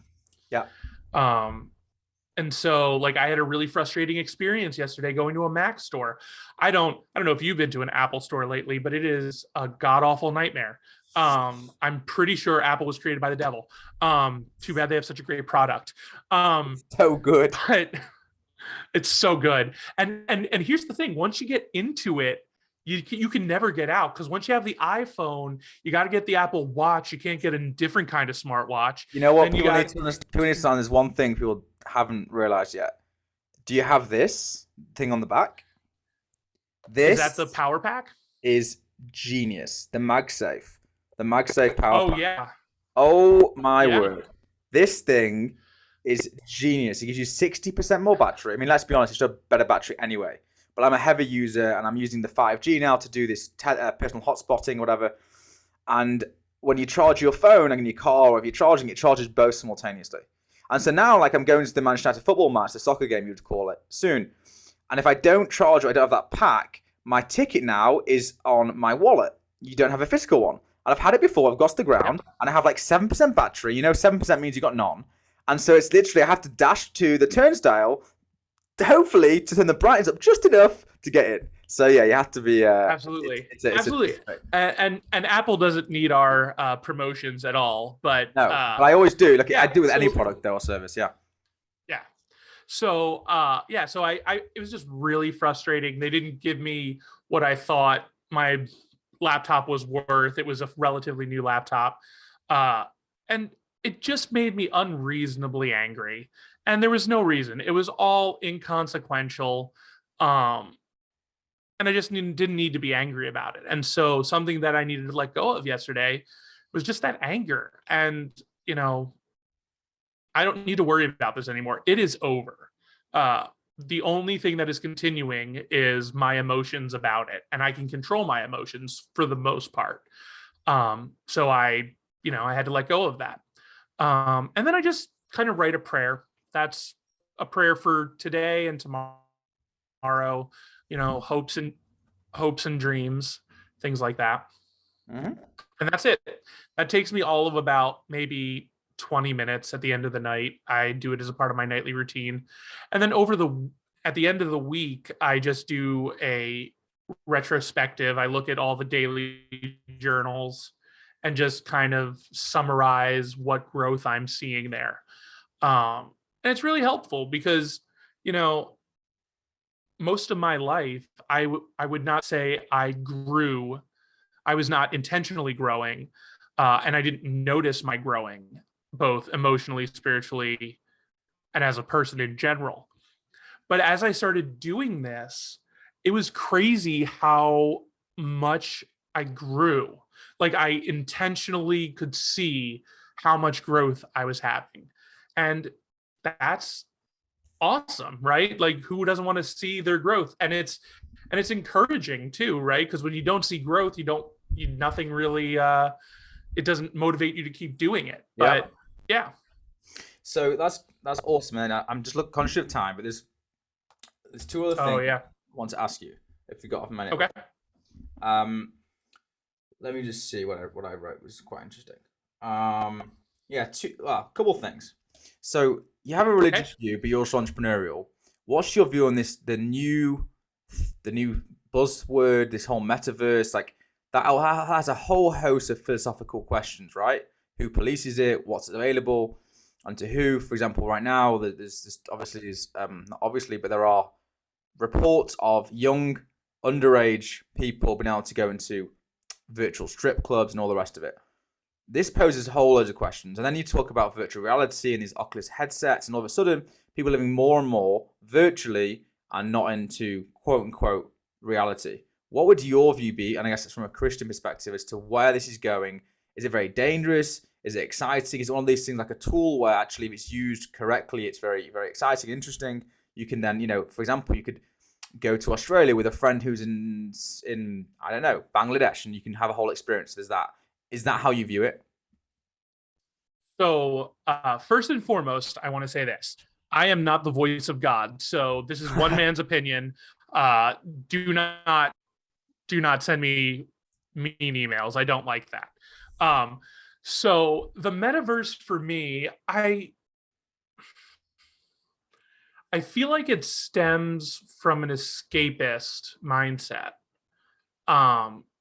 Yeah. And so like I had a really frustrating experience yesterday going to a Mac store. I don't know if you've been to an Apple store lately, but it is a god-awful nightmare. I'm pretty sure Apple was created by the devil. Too bad they have such a great product. So good. But it's so good. And here's the thing, once you get into it, you can never get out, because once you have the iPhone, you got to get the Apple Watch. You can't get a different kind of smartwatch. You know what? Then you got, People need to understand. There's one thing people haven't realized yet. Do you have this thing on the back? is that the This power pack? is genius. The MagSafe power Oh pack. yeah, Oh my yeah, word. This thing is genius. It gives you 60% more battery. I mean, let's be honest, it's a better battery anyway. But I'm a heavy user and I'm using the 5G now to do this personal hotspotting, whatever. And when you charge your phone and your car, or if you're charging, it charges both simultaneously. And so now, like, I'm going to the Manchester United football match, the soccer game, you would call it, soon. And if I don't charge or I don't have that pack, my ticket now is on my wallet. You don't have a physical one. And I've had it before. I've got to the ground, and I have like 7% battery. 7% means you got none. And so it's literally, I have to dash to the turnstile, hopefully to turn the brightness up just enough to get in. So yeah, you have to be absolutely, absolutely. And Apple doesn't need our promotions at all. But no, but I always do. Like, yeah, I do with any product though or service. Yeah. yeah. So so I it was just really frustrating. They didn't give me what I thought my laptop was worth. It was a relatively new laptop. And it just made me unreasonably angry. And there was no reason. It was all inconsequential. Um, and I just didn't need to be angry about it. And so something that I needed to let go of yesterday was just that anger. And, I don't need to worry about this anymore. It is over. The only thing that is continuing is my emotions about it, and I can control my emotions for the most part. So I had to let go of that. And then I just kind of write a prayer. That's a prayer for today and tomorrow. Hopes and dreams, things like that. Mm-hmm. And that's it. That takes me all of about maybe 20 minutes at the end of the night. I do it as a part of my nightly routine. And then at the end of the week, I just do a retrospective. I look at all the daily journals and just kind of summarize what growth I'm seeing there. And it's really helpful because, most of my life, I would not say I grew. I was not intentionally growing, and I didn't notice my growing, both emotionally, spiritually, and as a person in general. But as I started doing this, it was crazy how much I grew. Like, I intentionally could see how much growth I was having. And that's awesome, right? Like, who doesn't want to see their growth? And it's encouraging too, right? Because when you don't see growth, nothing really it doesn't motivate you to keep doing it. Yeah. But yeah. So that's awesome, man. I'm just conscious of time, but there's two other things Yeah. I want to ask you if you got a minute. Okay. Let me just see what I wrote was quite interesting. Yeah, a couple things. So you have a religious view, but you're also entrepreneurial. What's your view on this? The new buzzword, this whole metaverse, like that has a whole host of philosophical questions, right? Who polices it? What's available? And to who? For example, right now, there's obviously not obviously, but there are reports of young underage people being able to go into virtual strip clubs and all the rest of it. This poses a whole load of questions. And then you talk about virtual reality and these Oculus headsets, and all of a sudden, people are living more and more virtually and not into quote unquote reality. What would your view be? And I guess it's from a Christian perspective as to where this is going. Is it very dangerous? Is it exciting? Is it one of these things like a tool where actually if it's used correctly, it's very, very exciting, interesting? You can then, for example, you could go to Australia with a friend who's in I don't know, Bangladesh, and you can have a whole experience. There's that. Is that how you view it? So first and foremost, I want to say this. I am not the voice of God. So this is one man's opinion. Do not send me mean emails. I don't like that. So the metaverse for me, I feel like it stems from an escapist mindset.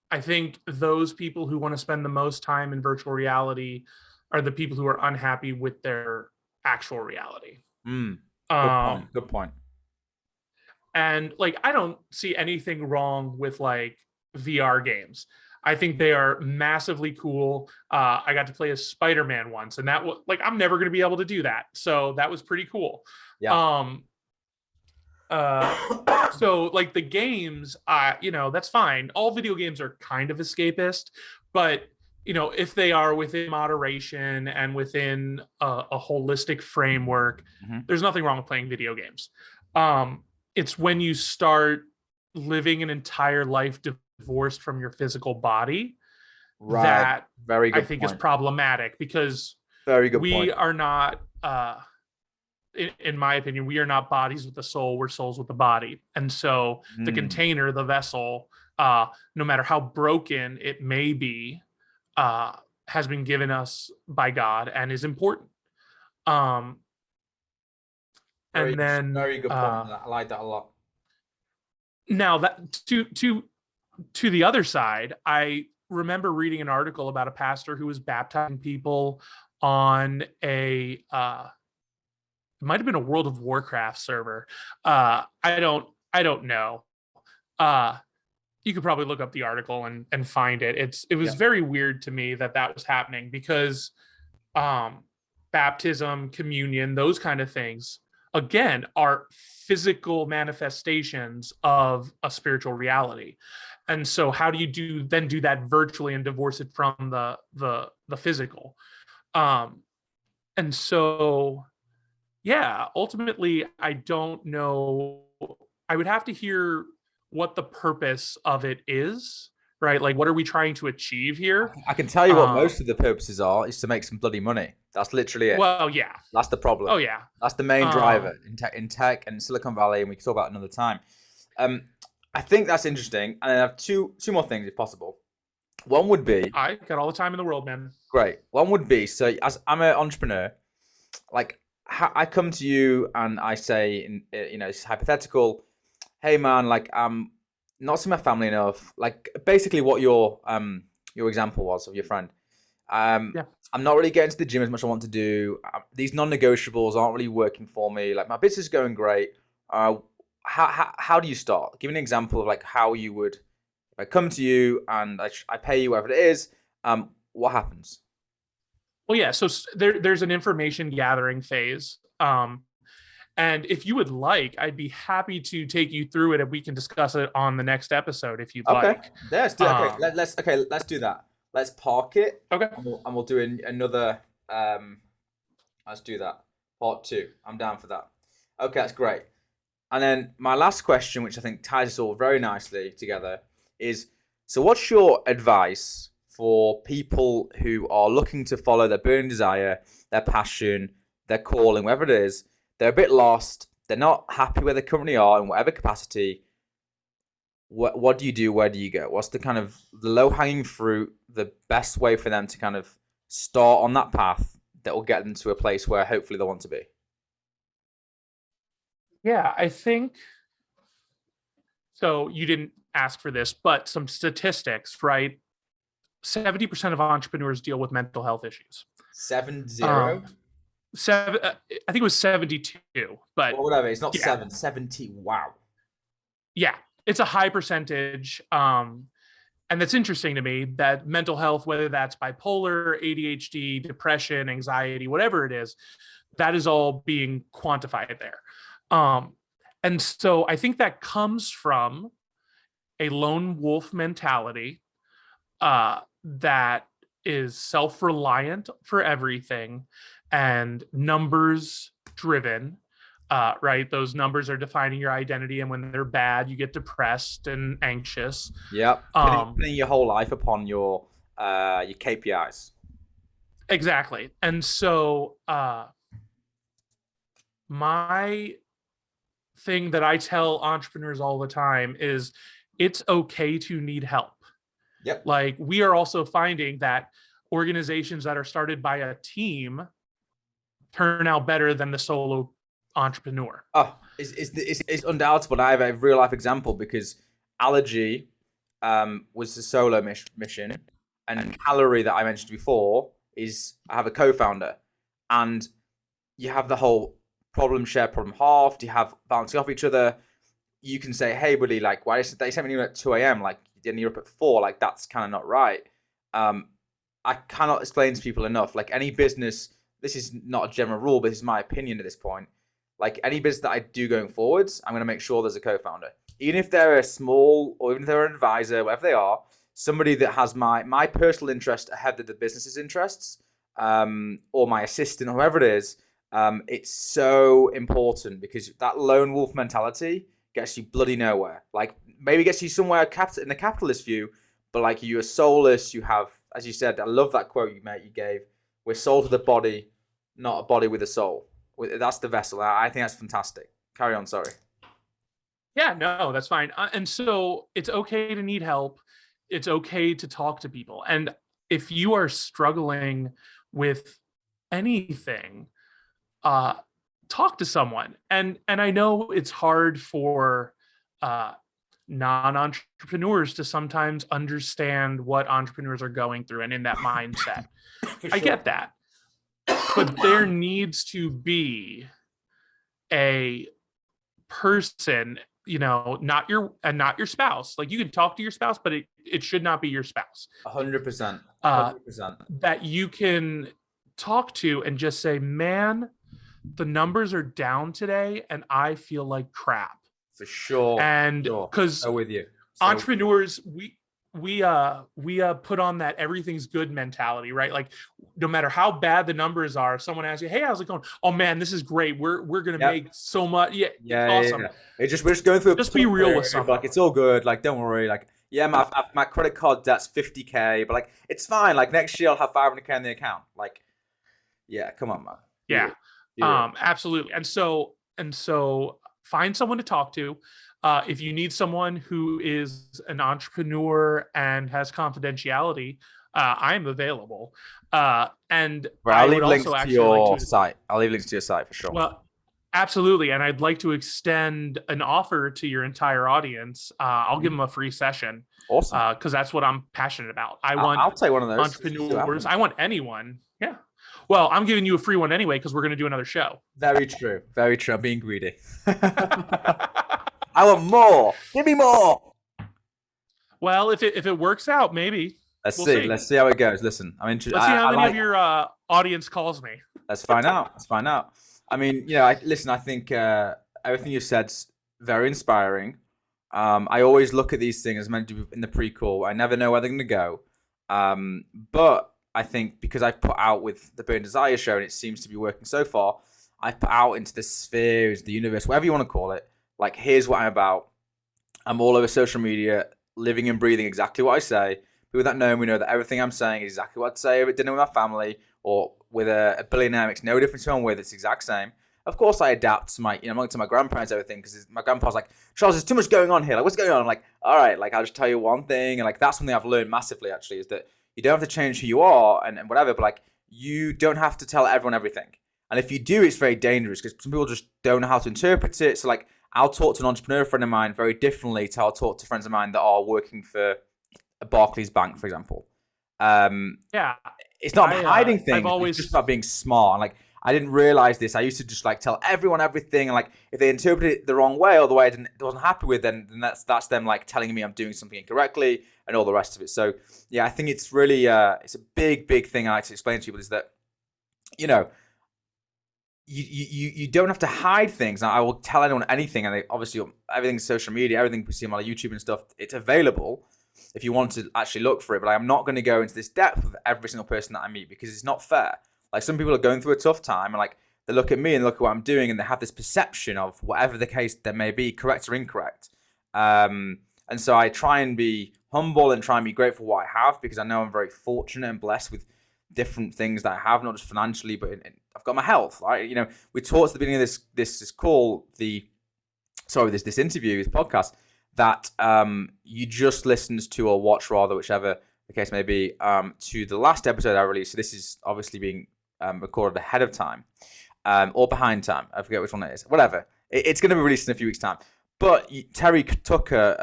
I think those people who want to spend the most time in virtual reality are the people who are unhappy with their actual reality. Good point. And like, I don't see anything wrong with like VR games. I think they are massively cool. I got to play as Spider-Man once, and that was like, I'm never going to be able to do that. So that was pretty cool. Yeah. Um, so like the games, that's fine. All video games are kind of escapist, but if they are within moderation and within a holistic framework, Mhm. there's nothing wrong with playing video games. It's when you start living an entire life divorced from your physical body Right. that Very I good think is point. problematic, because Very good we point. are not in my opinion, we are not bodies with a soul, we're souls with a body. And so the Mm. container, the vessel, no matter how broken it may be, has been given us by God and is important. Um, and then Very good point. I like that a lot. now that to the other side, I remember reading an article about a pastor who was baptizing people on it might have been a World of Warcraft server. I don't know. Uh, you could probably look up the article and find it. It was Yeah. very weird to me that was happening, because um, baptism, communion, those kind of things, again, are physical manifestations of a spiritual reality. And so how do you do that virtually and divorce it from the physical? Um, and so yeah, ultimately, I don't know. I would have to hear what the purpose of it is, right? Like, what are we trying to achieve here? I can tell you what Um, most of the purposes are is to make some bloody money. That's literally it. well, yeah. That's the problem. Oh, yeah. That's the main driver Um, in tech and Silicon Valley, and we can talk about it another time. Um, I think that's interesting, and I have two more things if possible. One would be I got all the time in the world, man. great. One would be, so as I'm an entrepreneur, like I come to you and I say, it's hypothetical. Hey man, like I'm not seeing my family enough. Like basically what your example was of your friend. Um, Yeah. I'm not really getting to the gym as much as I want to do. These non-negotiables aren't really working for me. Like my business is going great. How do you start? Give me an example of like how you would, if I come to you and I pay you whatever it is. What happens? Well, yeah. So there's an information gathering phase. And if you would like, I'd be happy to take you through it, and we can discuss it on the next episode if you'd Okay, like. let's do. Okay, Um, let's do that. Let's park it, okay. and we'll do another. Let's do that. Part two. I'm down for that. Okay, that's great. And then my last question, which I think ties us all very nicely together, is: so what's your advice for people who are looking to follow their burning desire, their passion, their calling, whatever it is? They're a bit lost. They're not happy where they currently are in whatever capacity. What do you do? Where do you go? What's the kind of the low hanging fruit, the best way for them to kind of start on that path that will get them to a place where hopefully they want to be? Yeah, I think so. You didn't ask for this, but some statistics, right? 70% of entrepreneurs deal with mental health issues. 7-0. Um, I think it was 72, but Well, whatever. It's not yeah, 70. Wow. yeah, it's a high percentage. And that's interesting to me, that mental health, whether that's bipolar, ADHD, depression, anxiety, whatever it is, that is all being quantified there. Um, and so I think that comes from a lone wolf mentality that is self-reliant for everything and numbers driven. Right, those numbers are defining your identity, and when they're bad, you get depressed and anxious. Yep. Um, Pinning your whole life upon your KPIs. exactly. And so my thing that I tell entrepreneurs all the time is it's okay to need help. Yep. Like, we are also finding that organizations that are started by a team turn out better than the solo entrepreneur. Oh, it's undoubtable. I have a real life example because Allergy was a solo mission, and Calorie that I mentioned before is I have a co-founder, and you have the whole problem share, problem halved. You have bouncing off each other. you can say, hey, buddy, like, why is they sent me at 2 a.m.? Like, then you're up at 4. Like, that's kind of not right. I cannot explain to people enough. Like, any business, this is not a general rule, but this is my opinion at this point. Like, any business that I do going forwards, I'm going to make sure there's a co-founder. Even if they're a small, or even if they're an advisor, whatever they are, somebody that has my personal interest ahead of the business's interests, or my assistant, or whoever it is. It's so important because that lone wolf mentality gets you bloody nowhere. Like, maybe gets you somewhere in the capitalist view, but like, you are soulless. You have, as you said, I love that quote you gave. We're soul to the body, not a body with a soul. That's the vessel. I think that's fantastic. Carry on. Sorry. Yeah, no, that's fine. And so it's okay to need help. It's okay to talk to people. And if you are struggling with anything, talk to someone. And I know it's hard for non-entrepreneurs to sometimes understand what entrepreneurs are going through and in that mindset. For I sure. get that. But there needs to be a person, not your spouse. Like, you can talk to your spouse, but it should not be your spouse. 100%. 100%. That you can talk to and just say, man, the numbers are down today and I feel like crap. For sure. And because with you. entrepreneurs, we put on that everything's good mentality, right? Like, no matter how bad the numbers are, if someone asks you, hey, how's it going? Oh man, this is great. We're gonna make so much. Yeah, awesome. Yeah. We're just going through. Just be real with someone. Like, it's all good. Like, don't worry. Like, yeah, my credit card debt's $50K, but like, it's fine. Like, next year I'll have $500K in the account. Like, yeah, come on, man. Yeah, absolutely. And so find someone to talk to. If you need someone who is an entrepreneur and has confidentiality, I'm available. And I'll leave links to your site. I'll leave links to your site for sure. Well, absolutely. And I'd like to extend an offer to your entire audience. I'll give them a free session. Awesome. Because that's what I'm passionate about. I'll take one of those. Entrepreneurs. I want anyone. Yeah. Well, I'm giving you a free one anyway because we're going to do another show. Very true. Very true. I'm being greedy. I want more. Give me more. Well, if it works out, maybe. Let's see. Let's see how it goes. Listen, I'm interested. Let's see how many of your audience calls me. Let's find out. I mean, I think everything you said's very inspiring. I always look at these things as meant to be in the pre-call. I never know where they're going to go. But I think because I've put out with the Burn Desire show and it seems to be working so far, I've put out into the spheres, the universe, whatever you want to call it. Like, here's what I'm about. I'm all over social media, living and breathing exactly what I say. People that know me know that everything I'm saying is exactly what I'd say at dinner with my family or with a billionaire. Makes no difference who I'm with. It's the exact same. Of course, I adapt to my, to my grandparents, everything, because my grandpa's like, Charles, there's too much going on here. Like, what's going on? I'm like, all right, like, I'll just tell you one thing. And like, that's something I've learned massively, actually, is that you don't have to change who you are and whatever, but like, you don't have to tell everyone everything. And if you do, it's very dangerous because some people just don't know how to interpret it. So like, I'll talk to an entrepreneur friend of mine very differently to I'll talk to friends of mine that are working for a Barclays Bank, for example. It's not hiding things. It's just about being smart. And like, I didn't realize this. I used to just like tell everyone everything, and like, if they interpret it the wrong way or the way I wasn't happy with, then that's them like telling me I'm doing something incorrectly and all the rest of it. So yeah, I think it's really it's a big thing I like to explain to people is that you don't have to hide things. I will tell anyone anything, and obviously everything's social media, everything we see on my YouTube and stuff. It's available if you want to actually look for it. But I'm not going to go into this depth with every single person that I meet because it's not fair. Like, some people are going through a tough time, and like, they look at me and look at what I'm doing, and they have this perception of whatever the case there may be, correct or incorrect. And so I try and be humble and try and be grateful for what I have, because I know I'm very fortunate and blessed with different things that I have, not just financially, but I've got my health. Right? We talked at the beginning of this call, this interview, this podcast, that you just listened to or watched, rather, whichever the case may be, to the last episode I released. So this is obviously being recorded ahead of time or behind time. I forget which one it is. Whatever. It's going to be released in a few weeks' time. But Terry Tucker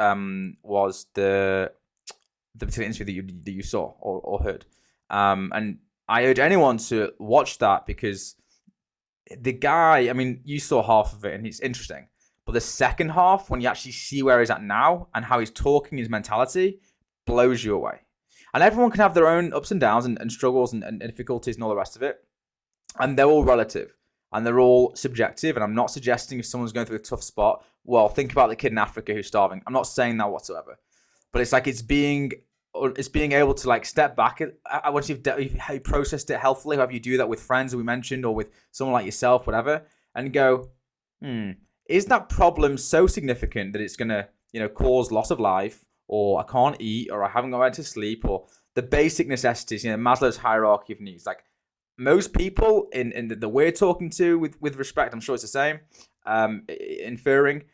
was the particular interview that you saw or heard. And I urge anyone to watch that, because the guy, I mean, you saw half of it and it's interesting. But the second half, when you actually see where he's at now and how he's talking, his mentality, blows you away. And everyone can have their own ups and downs and struggles and difficulties and all the rest of it. And they're all relative and they're all subjective. And I'm not suggesting if someone's going through a tough spot, well, think about the kid in Africa who's starving. I'm not saying that whatsoever. But it's like it's being able to like step back. Once you've processed it healthily, however you do that with friends that we mentioned or with someone like yourself, whatever, and go, is that problem so significant that it's going to, cause loss of life, or I can't eat, or I haven't got to sleep, or the basic necessities, Maslow's hierarchy of needs. Like most people in that we're talking to with respect, I'm sure it's the same, inferring,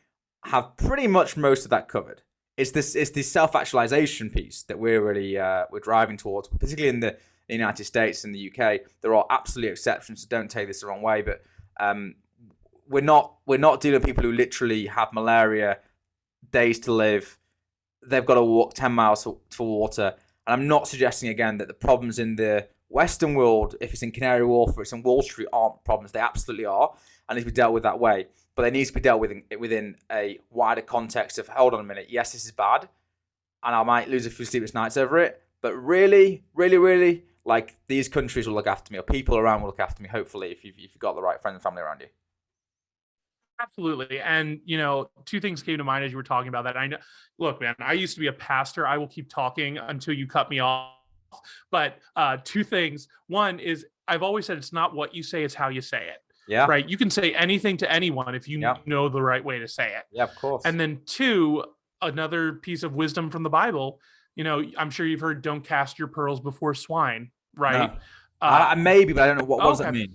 have pretty much most of that covered. It's this self-actualization piece that we're really we're driving towards, particularly in the United States and the UK. There are absolute exceptions, so don't take this the wrong way, but we're not dealing with people who literally have malaria, days to live. They've got to walk 10 miles for water. And I'm not suggesting, again, that the problems in the Western world, if it's in Canary Wharf or it's in Wall Street, aren't problems. They absolutely are, and need to be dealt with that way. But they need to be dealt with within a wider context of, hold on a minute, yes, this is bad, and I might lose a few sleepless nights over it, but really, really, really, like, these countries will look after me, or people around will look after me, hopefully, if you've got the right friends and family around you. Absolutely. And, two things came to mind as you were talking about that. I know, look, man, I used to be a pastor. I will keep talking until you cut me off. But two things. One is I've always said it's not what you say, it's how you say it. Yeah. Right. You can say anything to anyone if you know the right way to say it. Yeah, of course. And then two, another piece of wisdom from the Bible, I'm sure you've heard, don't cast your pearls before swine. Right. No. Maybe, but I don't know. What does that mean?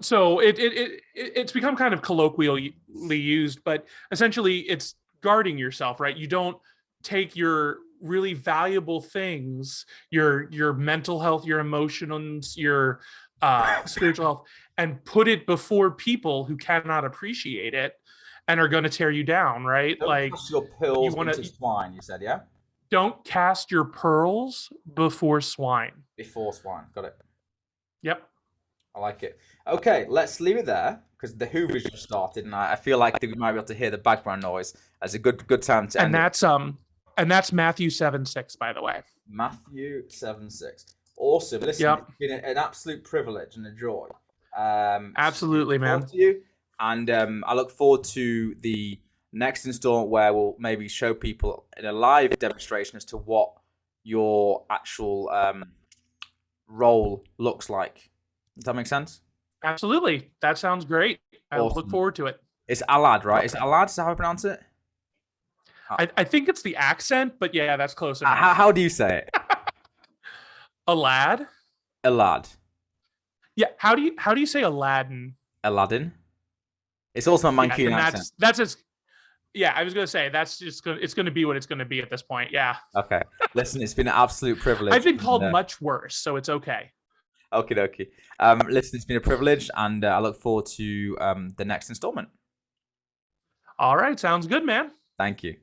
So it's become kind of colloquially used, but essentially it's guarding yourself, right? You don't take your really valuable things, your mental health, your emotions, your spiritual health, and put it before people who cannot appreciate it and are going to tear you down, right? Don't like cast your pearls into swine, you said, yeah? Don't cast your pearls before swine. Before swine, got it. Yep. I like it. Okay, let's leave it there because the Hoovers just started, and I feel like we might be able to hear the background noise as a good time to end. And that's Matthew 7:6, by the way. Matthew 7:6. Awesome. Listen, It's been an absolute privilege and a joy. Absolutely, man. To you, and I look forward to the next installment where we'll maybe show people in a live demonstration as to what your actual role looks like. Does that make sense? Absolutely. That sounds great. I look forward to it. It's Elad, right? Is it Elad? Is that how I pronounce it? I think it's the accent, but yeah, that's close enough. How do you say it? Elad? Elad. Yeah. How do you say Aladdin? Aladdin. It's also a Mancunian accent. Yeah, I was gonna say it's gonna be what it's gonna be at this point. Yeah. Okay. Listen, it's been an absolute privilege. I've been called much worse, so it's okay. Okie dokie. Listen, it's been a privilege, and I look forward to the next installment. All right, sounds good, man. Thank you.